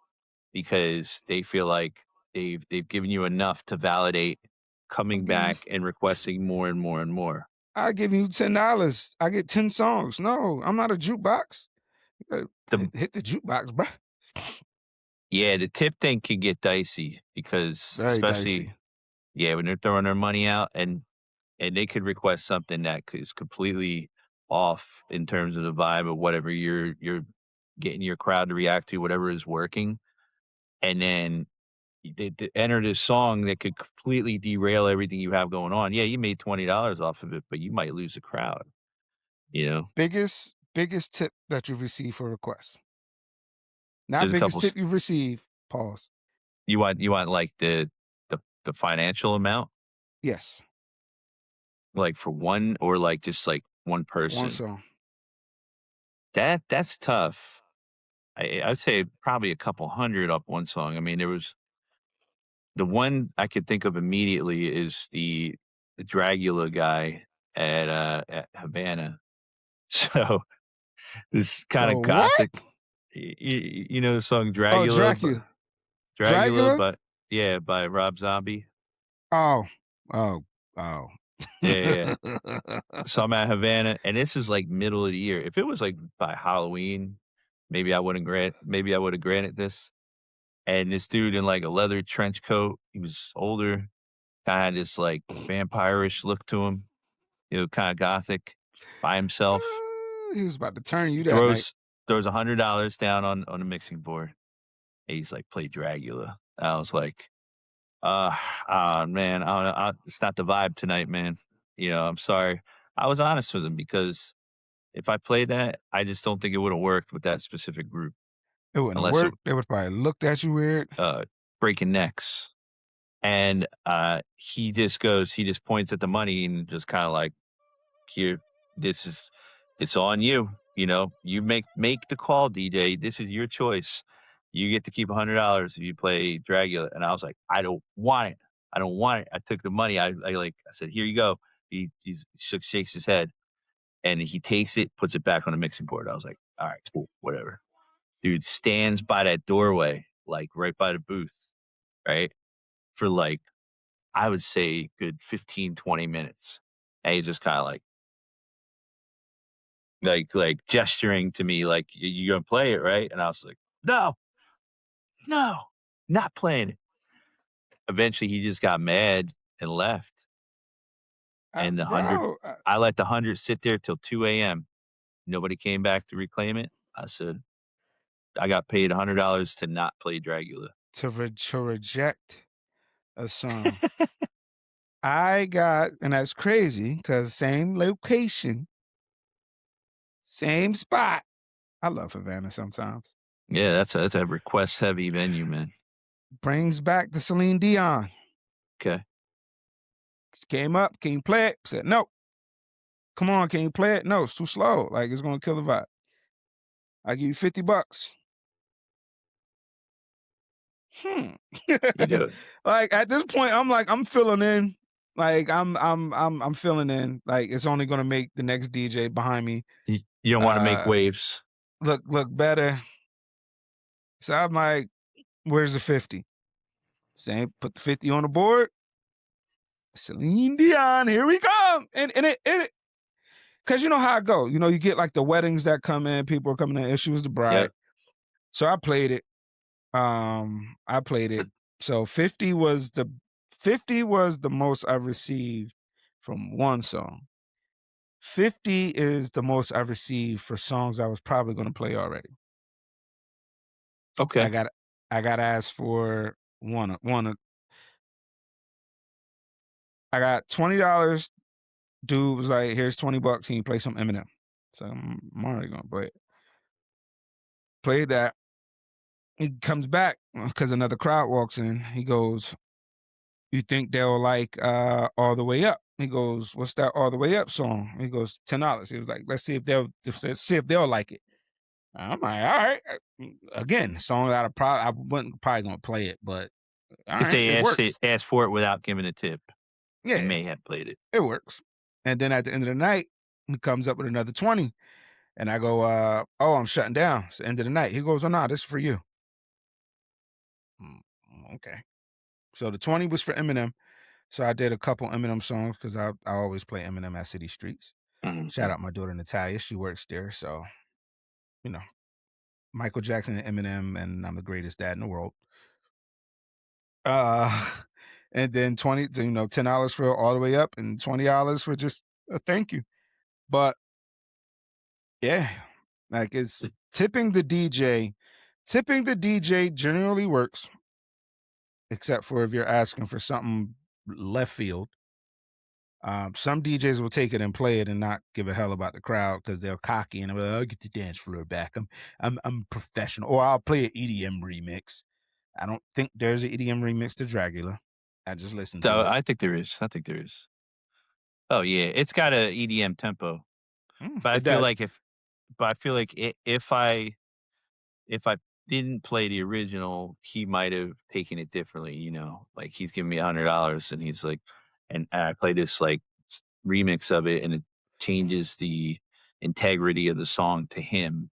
because they feel like they've given you enough to validate I'll coming give you back and requesting more and more and more. I give you $10. I get 10 songs. No, I'm not a jukebox. You gotta The hit the jukebox, bruh. Yeah, the tip thing can get dicey because Very especially dicey. yeah, when they're throwing their money out and they could request something that is completely off in terms of the vibe of whatever you're getting your crowd to react to, whatever is working, and then they enter this song that could completely derail everything you have going on. Yeah, you made $20 off of it, but you might lose the crowd, you know? Biggest tip that you've received for requests. Not There's a biggest couple tip you've received. Pause. you want, like, the financial amount? Yes. Like, for one or, like, just, like, one One person? song. That's tough. I'd say probably a couple hundred off one song. I mean, there was the one I could think of immediately is the Dragula guy at Havana. So, this kinda The what? gothic you know the song Oh, Dragula, but Dracula. Dragula, Dracula? but yeah, by Rob Zombie. Oh. Oh. Oh. Yeah, yeah, yeah. So I'm at Havana, and this is, like, middle of the year. If it was, like, by Halloween, maybe I would've granted this. And this dude in, like, a leather trench coat, he was older, kinda had this, like, vampire-ish look to him, kinda gothic, by himself. He was about to turn He you that night. throws $100 down on a mixing board, and he's like, "Play Dragula." I was like, "Uh, man, I don't know, it's not the vibe tonight, man. I'm sorry." I was honest with him because if I played that, I just don't think it would've worked with that specific group It wouldn't have unless it worked. They would probably looked at you weird. breaking necks. And, he just points at the money and just kinda like, "Here, this is it's on you, you make the call, DJ, this is your choice. You get to keep $100 if you play Dragula." And I was like, "I don't want it. I don't want it." I took the money, I said, "Here you go." He's shakes his head, and he takes it, puts it back on the mixing board. I was like, "Alright, cool, whatever." Dude stands by that doorway, like, right by the booth, right, for, like, I would say good 15, 20 minutes. And he's just kinda like gesturing to me like, You gonna play it, right?" And I was like, "No, no, not playing it." Eventually, he just got mad and left, and the 100 Bro, I let the 100 sit there till 2 a.m. Nobody came back to reclaim it. I said, "I got paid $100 to not play Dragula." to reject a song. I got and that's crazy because same location, same spot. I love Havana sometimes. Yeah, that's a request-heavy venue, man. Brings back the Celine Dion. Okay. Came up, can you play it? Said, "No." "Come on, can you play it?" "No, it's too slow, like, it's gonna kill the vibe." "I give you $50." "Hmm." You do it. Like, at this point, I'm like, I'm filling in. Like, I'm filling in. Like, it's only gonna make the next DJ behind me, You don't wanna make uh, waves. look better. So I'm like, "Where's the 50?" Same, put the 50 on the board. Celine Dion, here we come. And it because you know how I go. You know, you get like the weddings that come in, people are coming in, and she was the bride. Yep. So I played it. I played it. So 50 was the most I've received from one song. 50 is the most I've received for songs I was probably gonna play already. I Okay. got I got asked for one. I got $20. Dude was like, "Here's $20. Can you play some Eminem?" So I'm already gonna play it. Played that. He comes back because another crowd walks in. He goes, "You think they'll like All the Way Up?" He goes, "What's that All the Way Up song?" He goes, $10. He was like, let's see if they'll like it. I'm like, all right. Again, song that I wasn't probably gonna play it, but all If right, they it works. asked for it without giving a tip, you Yeah, may have played it. it works. And then at the end of the night, he comes up with another 20. And I go, "Oh, I'm shutting down. It's the end of the night." He goes, "Oh, no, this is for you." Mm, okay. So the 20 was for Eminem. So I did a couple Eminem songs because I always play Eminem at City Streets. Shout Mhm. out my daughter Natalia. She works there. So, you know, Michael Jackson and Eminem, and I'm the greatest dad in the world. Uh, and then 20, $10 for all the way up and $20 for just a thank you. But yeah, like it's tipping the DJ. Tipping the DJ generally works, except for if you're asking for something left field. Some DJs will take it and play it and not give a hell about the crowd because they're cocky and they're like, I'll get the dance floor back. I'm professional. Or I'll play an EDM remix. I don't think there's an EDM remix to Dragula. I just listened to So it. I think there is. I think there is. Oh yeah, it's got a EDM tempo, but I It feel does. like if I didn't play the original, he might have taken it differently. You know, like he's giving me $100 and he's like, and I play this like remix of it, and it changes the integrity of the song to him.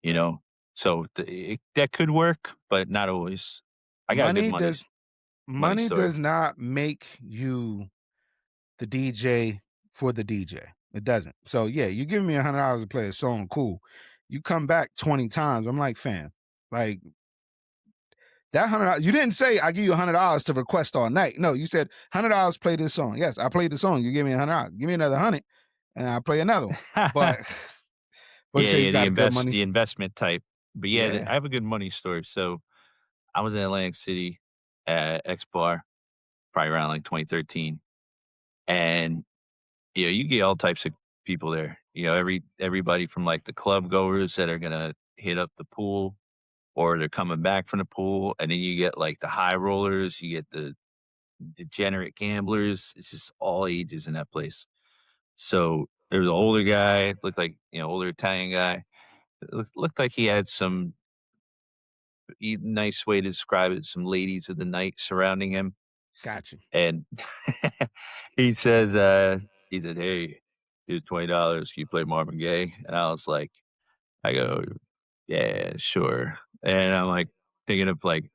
You know, so that could work, but not always. I got a good Money does money money story. does not make you the DJ for the DJ. It doesn't. So yeah, you give me $100 to play a song, cool. You come back 20 times, I'm like, fam, like that $100. You didn't say I give you $100 to request all night. No, you said $100 play this song. Yes, I played the song. You give me $100. Give me another 100, and I play another one. But but you Yeah, say you yeah, got a good money. the investment type. But yeah, Yeah, I have a good money story. So I was in Atlantic City at X Bar, probably around like 2013, and you get all types of people there. You know, everybody from like the club goers that are gonna hit up the pool, or they're coming back from the pool, and then you get like the high rollers, you get the degenerate gamblers. It's just all ages in that place. So there was an older guy, looked like older Italian guy. Looked like he had some nice way to describe it, some ladies of the night surrounding him. got you. And he says, he said, "Hey, here's $20. Can you play Marvin Gaye?" And I go, "Yeah, sure." And I'm like thinking of like,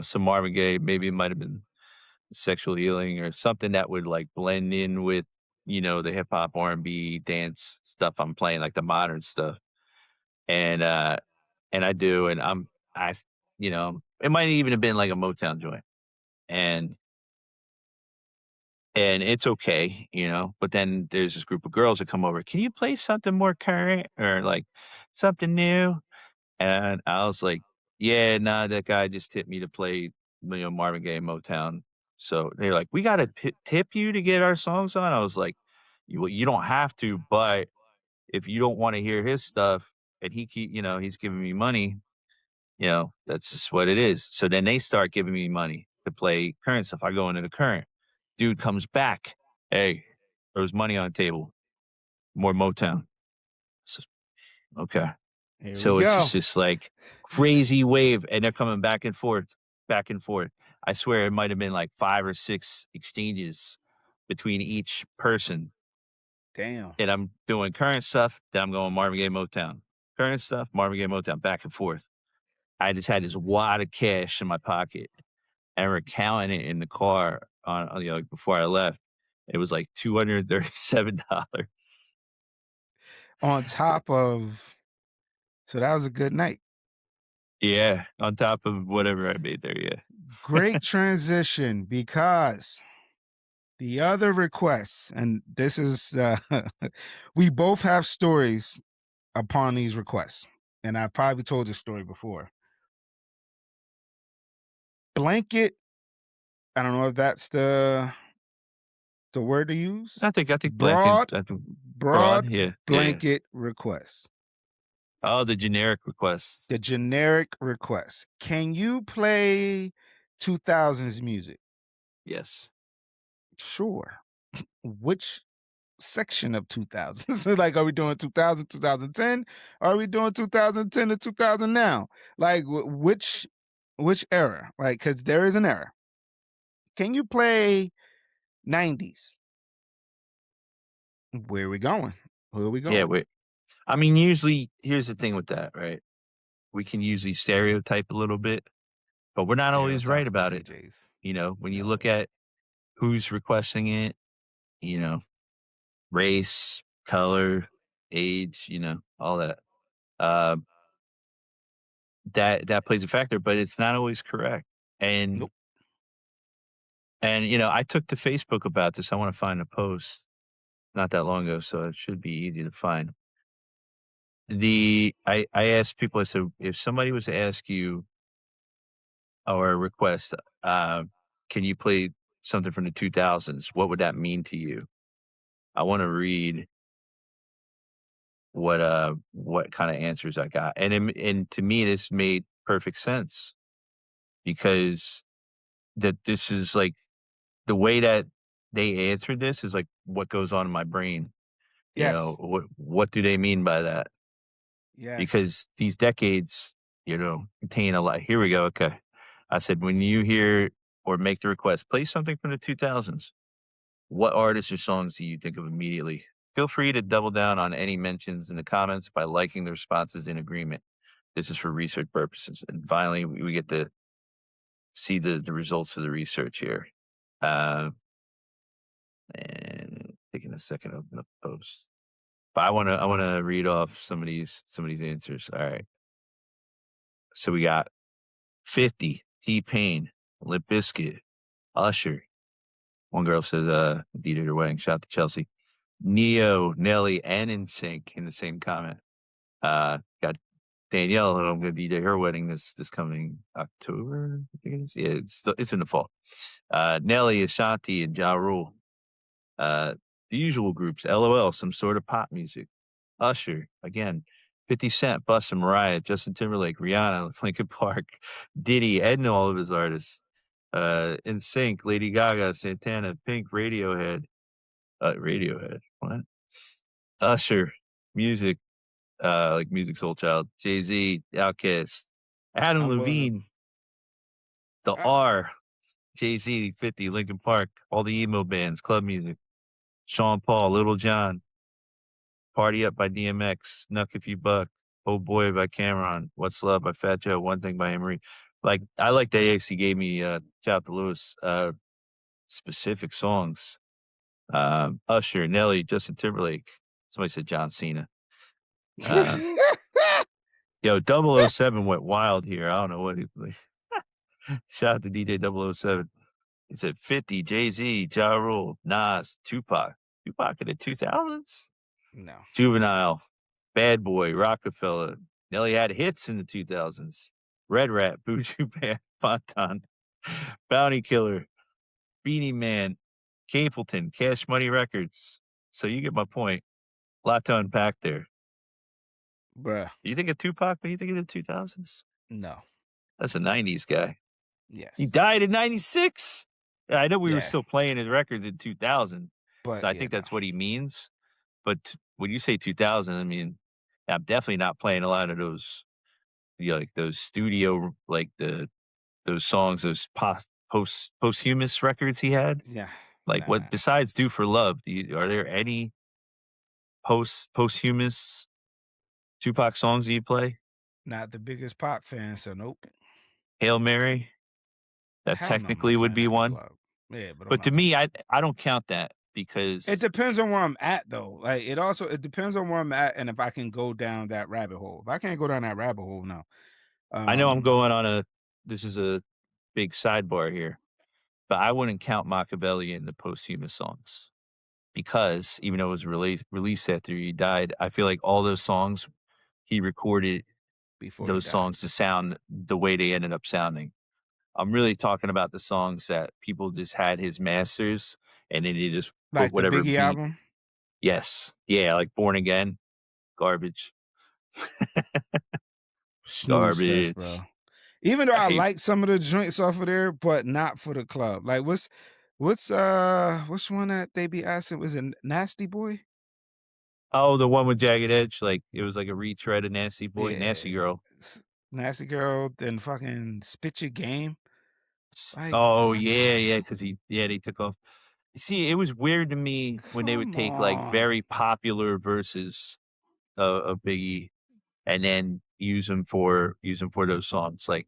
some Marvin Gaye, maybe it might have been Sexual Healing or something that would like blend in with, the hip hop, R&B, dance stuff I'm playing, like the modern stuff. And, and I do, and it might even have been like a Motown joint. And it's okay, but then there's this group of girls that come over, "Can you play something more current or, like, something new?" And I was like, "Yeah, nah, that guy just tipped me to play, Marvin Gaye, Motown." So they're like, "We gotta tip you to get our songs on?" I was like, You don't have to, but if you don't wanna hear his stuff and he's giving me money, that's just what it is." So then they start giving me money to play current stuff. I go into the current. Dude comes back. "Hey, there was money on the table. More Motown." S Okay. Here we So it's go. just this, like, crazy wave, and they're coming back and forth, back and forth. I swear it might have been, like, 5 or 6 exchanges between each person, Damn. and I'm doing current stuff, then I'm going Marvin Gaye, Motown. Current stuff, Marvin Gaye, Motown, back and forth. I just had this wad of cash in my pocket, and we're counting it in the car like, before I left. It was, like, $237. On top of, so that was a good night. Yeah, on top of whatever I made there, yeah. Great transition because the other requests, and this is, we both have stories upon these requests. And I probably told this story before. Blanket, I don't know if that's the word to use. I think blanket Broad, I think broad, broad yeah, yeah, yeah. blanket requests. Oh, the generic requests. The generic request. Can you play 2000s music? Yes. Sure. Which section of 2000s? Like, are we doing 2000, 2010? Are we doing 2010 to 2000 now? Like, which era? Like, because there is an era. Can you play 90s? Where are we going? Who are we Yeah, going? wait. I mean, usually here's the thing with that, right? We can usually stereotype a little bit, but we're not always right Stereotypical about it. DJs. When you look No. at who's requesting it, you know, race, color, age, all that. Uh, that plays a factor, but it's not always correct. And Nope. I took to Facebook about this. I want to find a post not that long ago, so it should be easy to find. I asked people, I said, if somebody was to ask you or request, can you play something from the 2000s? What would that mean to you? I want to read what kind of answers I got. And to me this made perfect sense because that this is like the way that they answered this is like what goes on in my brain. Yes. What do they mean by that? Yes. Because these decades, contain a lot. Here we go. Okay. I said, when you hear or make the request, play something from the 2000s. What artists or songs do you think of immediately? Feel free to double down on any mentions in the comments by liking the responses in agreement. This is for research purposes. And finally, we get to see the results of the research here. Uh, and taking a second to open the post. But I wanna read off some of these answers. All right. So we got 50, T-Pain, Limp Bizkit, Usher. One girl says, "DJ her wedding." Shout out to Chelsea. Neo, Nelly, and NSYNC in the same comment. Got Danielle, who I'm gonna DJ her wedding this coming October, I think it is. Yeah, it's in the fall. Nelly, Ashanti, and Ja Rule. Uh, the usual groups, LOL, some sort of pop music. Usher, again, 50 Cent, Busta, Mariah, Justin Timberlake, Rihanna, Linkin Park, Diddy, Ed and all of his artists. NSYNC, Lady Gaga, Santana, Pink, Radiohead. Radiohead, what? Usher, music, like Music Soul Child, Jay-Z, Outkast, Adam I'm willing to. Levine, The I, R, Jay-Z, 50, Linkin Park, all the emo bands, club music, Sean Paul, Little John, Party Up by DMX, Nuck If You Buck, Oh Boy by Cameron, What's Love by Fat Joe, One Thing by Emery. Like, I like that he actually gave me, shout out to Lewis, specific songs. Usher, Nelly, Justin Timberlake. Somebody said John Cena. Uh, Yo, 007 went wild here. I don't know what he like. Shout out to DJ 007. He said 50, Jay-Z, Ja Rule, Nas, Tupac. Tupac in the 2000s? no. Juvenile, Bad Boy, Rockefeller. Nelly had hits in the 2000s. Red Rat, Buju Band, Fontan, Bounty Killer, Beanie Man, Capleton, Cash Money Records. So you get my point. A lot to unpack there. Bruh. You think of Tupac when you think of the 2000s? No. That's a 90s guy. He Yes. died in 96. Yeah, I know we were Yeah. still playing his records in 2000, so But I yeah, think no. that's what he means. But when you say 2000, I mean, I'm definitely not playing a lot of those, like those studio, like those songs, those posthumous records he had. Yeah. Like what Nah. besides "Do for Love"? Are there any posthumous Tupac songs that you play? Not the biggest pop fan, so nope. "Hail Mary," that Hell no, I'm not technically would playing be that in the one. club. Yeah, but I'm But to not. me, I don't count that It because depends on where I'm at though. Like it depends on where I'm at and if I can go down that rabbit hole. If I can't go down that rabbit hole, no. I know I'm Um, going on a this is a big sidebar here, but I wouldn't count Machiavelli in the posthumous songs because even though it was released after he died, I feel like all those songs he recorded before he those died. songs to sound the way they ended up sounding. I'm really talking about the songs that people just had his masters and then they just put Like the whatever Biggie beat. album, Yes. Yeah, like Born Again, garbage. snooze fest, bro. Garbage. Even though I I hate like some of the joints off of there, but not for the club. Like what's one that they be asking? Was it Nasty Boy? Oh, the one with Jagged Edge, like, it was like a retread of Nasty Boy Nasty Yeah. Girl. Nasty Girl, then fucking Spit Your Game. Like, Oh, what the yeah, yeah, because they took off. You see, it was weird to me when they would come take, like, on. very popular verses of Biggie and then use them for those songs. Like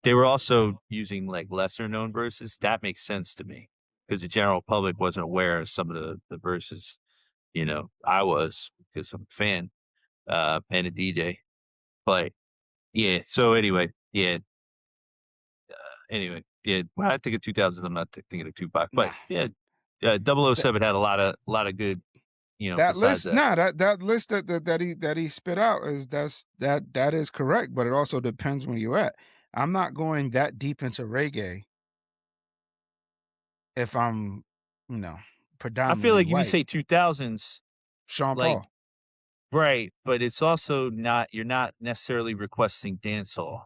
they were also using like lesser known verses. That makes sense to me because the general public wasn't aware of some of the verses. I was because I'm a fan and a DJ. But yeah, so anyway, yeah, When I think of 2000s, I'm not thinking of Tupac, but Nah. yeah, yeah, Double O Th- Seven had a lot of good, that besides list, that. nah, that list that he spit out is that is correct, but it also depends where you're at. I'm not going that deep into reggae if I'm, you know, I feel predominantly like if you white. say 2000s, Sean like Paul, right, but it's also not you're not necessarily requesting dancehall.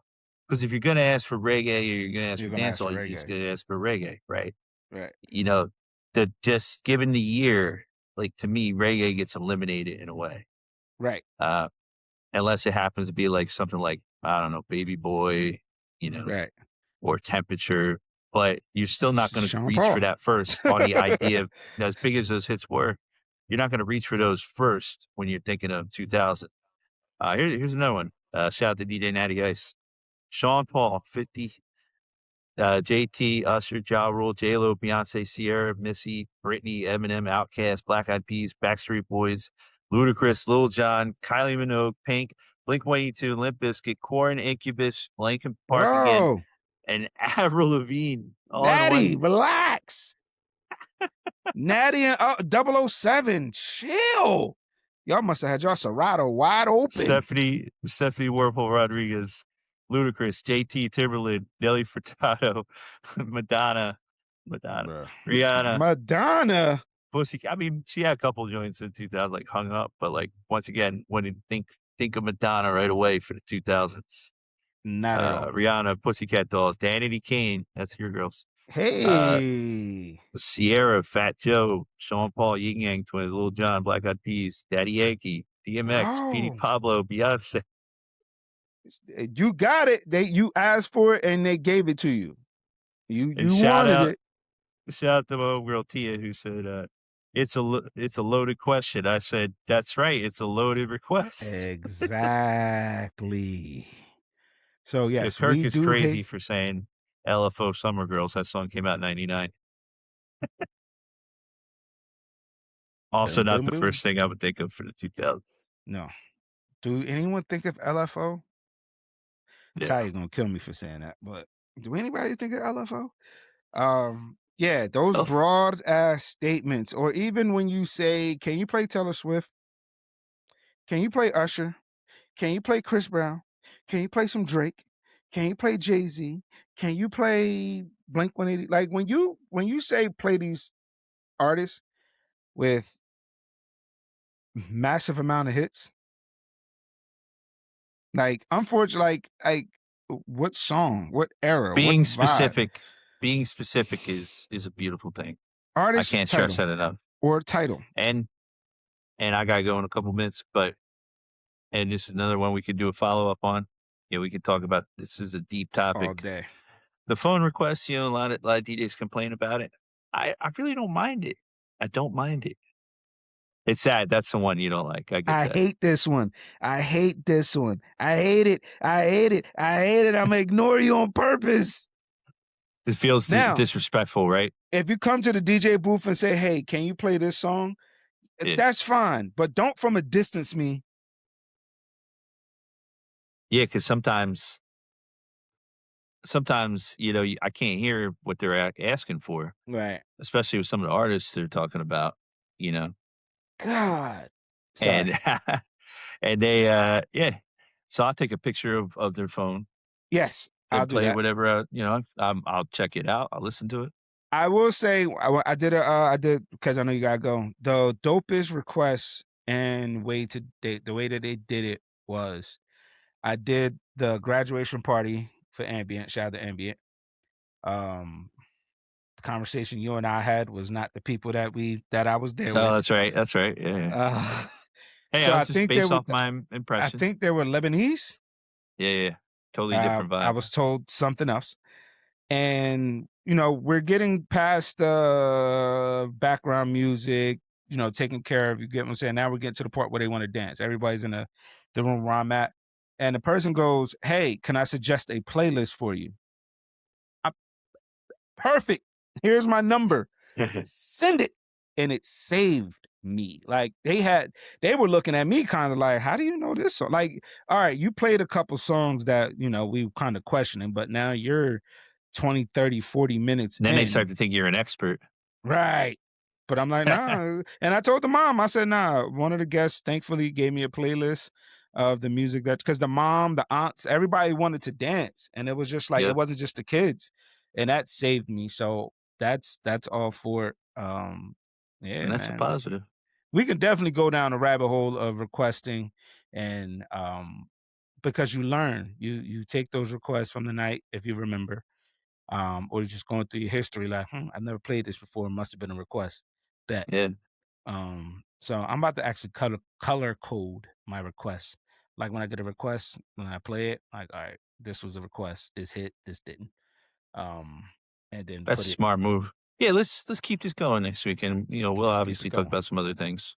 Because if you're gonna ask for reggae or you're gonna ask you're for gonna ask for dancehall, you just reggae, gonna ask for reggae, right? right? You know, the just given the year, like to me, reggae gets eliminated in a way. Right, Uh, unless it happens to be like something like, I don't know, Baby Boy, you know, right. or Temperature, but you're still not gonna Sean reach for Paul. that first on the idea of as big as those hits were, you're not gonna reach for those first when you're thinking of 2000. Here's another one. Shout out to DJ Natty Ice. Sean Paul, 50, JT, Usher, Ja Rule, J-Lo, Beyonce, Sierra, Missy, Britney, Eminem, Outkast, Black Eyed Peas, Backstreet Boys, Ludacris, Lil Jon, Kylie Minogue, Pink, Blink-182, Limp Bizkit, Korn, Incubus, Linkin Park again, Bro, and Avril Lavigne all in Natty, one. relax. Natty and 007, chill. Y'all must have had y'all Serato wide open, Stephanie Werfel Rodriguez, Ludacris, JT Timberland, Nelly Furtado, Madonna, Madonna, bro. Rihanna, Madonna, Pussy. I mean, she had a couple joints in 2000, like hung up, but like once again, when you think of Madonna right away for the 2000s. not at all. Rihanna, Pussycat Dolls, Danity Kane, that's your girls. Uh, Hey, Sierra, Fat Joe, Sean Paul, Yin Yang Twins, Lil Jon, Black Eyed Peas, Daddy Yankee, DMX, Petey bro, Pablo, Beyonce. you got it. You asked for it and they gave it to you. You And you wanted it. shout out to my old girl Tia who said, it's a loaded question. I said, that's right, it's a loaded request. Exactly. So Yeah, yes, Kirk we is do crazy hate. for saying LFO Summer Girls. That song came out in '99. Also, Boom, not boom, the boom. first thing I would think of for the 2000s. No. Do anyone think of LFO? Yeah. Ty, you're gonna kill me for saying that, but do anybody think of LFO? Yeah, those Elf. broad ass statements, or even when you say, "Can you play Taylor Swift? Can you play Usher? Can you play Chris Brown? Can you play some Drake? Can you play Jay Z? Can you play Blink 180?" Like when you say play these artists with massive amount of hits, like unfortunately, like what song, what era, what Being vibe, specific, being specific is a beautiful thing. I artist can't stress title that enough. or title And I gotta go in a couple minutes, but and this is another one we could do a follow up on. Yeah, we could talk about this is a deep all topic. day. The phone requests, a lot of DJs complain about it. I really don't mind it. I don't mind it. It's sad. That's the one you don't like. I get I that. hate this one. I hate this one. I hate it. I hate it. I hate it. I'm gonna ignore you on purpose. It feels Now, disrespectful, right? if you come to the DJ booth and say, "Hey, can you play this song?" Yeah. That's fine, but don't from a distance me. Yeah, because sometimes, I can't hear what they're asking for, Right. especially with some of the artists they're talking about, you know, God. Sorry. and and they, yeah. So I'll take a picture of their phone Yes, I'll and do play that. whatever, I'll check it out. I'll listen to it. I will say I did because I know you gotta go. The dopest request and the way that they did it was I did the graduation party for Ambient. Shout out to Ambient. Um, the conversation you and I had was not the people that I was there Oh, with. that's right. That's right. Yeah, yeah. Uh, Hey, so I I was just think they based were off my I impression. think they were Lebanese. Yeah, yeah. Totally different I vibe. was told something else. And we're getting past the background music, taken care of. You get what I'm saying? Now we're getting to the part where they want to dance. Everybody's in the room where I'm at. And the person goes, "Hey, can I suggest a playlist for you?" I, Perfect. Here's my number. Send it. And it saved me. Like they were looking at me kind of like, how do you know this song? Like, all right, you played a couple songs that, we kind of questioning, but now you're 20, 30, 40 minutes Then they start in. to think you're an expert. Right. But I'm like, nah. And I told the mom, I said, nah, one of the guests thankfully gave me a playlist of the music that because the mom, the aunts, everybody wanted to dance. And it was just like it Yep, wasn't just the kids. And that saved me. So that's all for it. Yeah, and that's a man. positive. We can definitely go down a rabbit hole of requesting and because you learn. You take those requests from the night, if you remember, or you're just going through your history like, I've never played this before. It must have been a request. Bet. Yeah, So I'm about to actually color code my requests. Like when I get a request, when I play it, like, all right, this was a request. This hit, this didn't. Um, and then that's put a it smart move. Yeah, let's keep this going next week, and we'll just keep it obviously talk going. about some other things.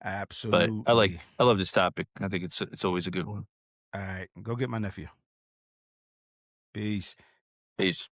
But Absolutely. I love this topic. I think it's always a good one. All right, go get my nephew. Peace. Peace.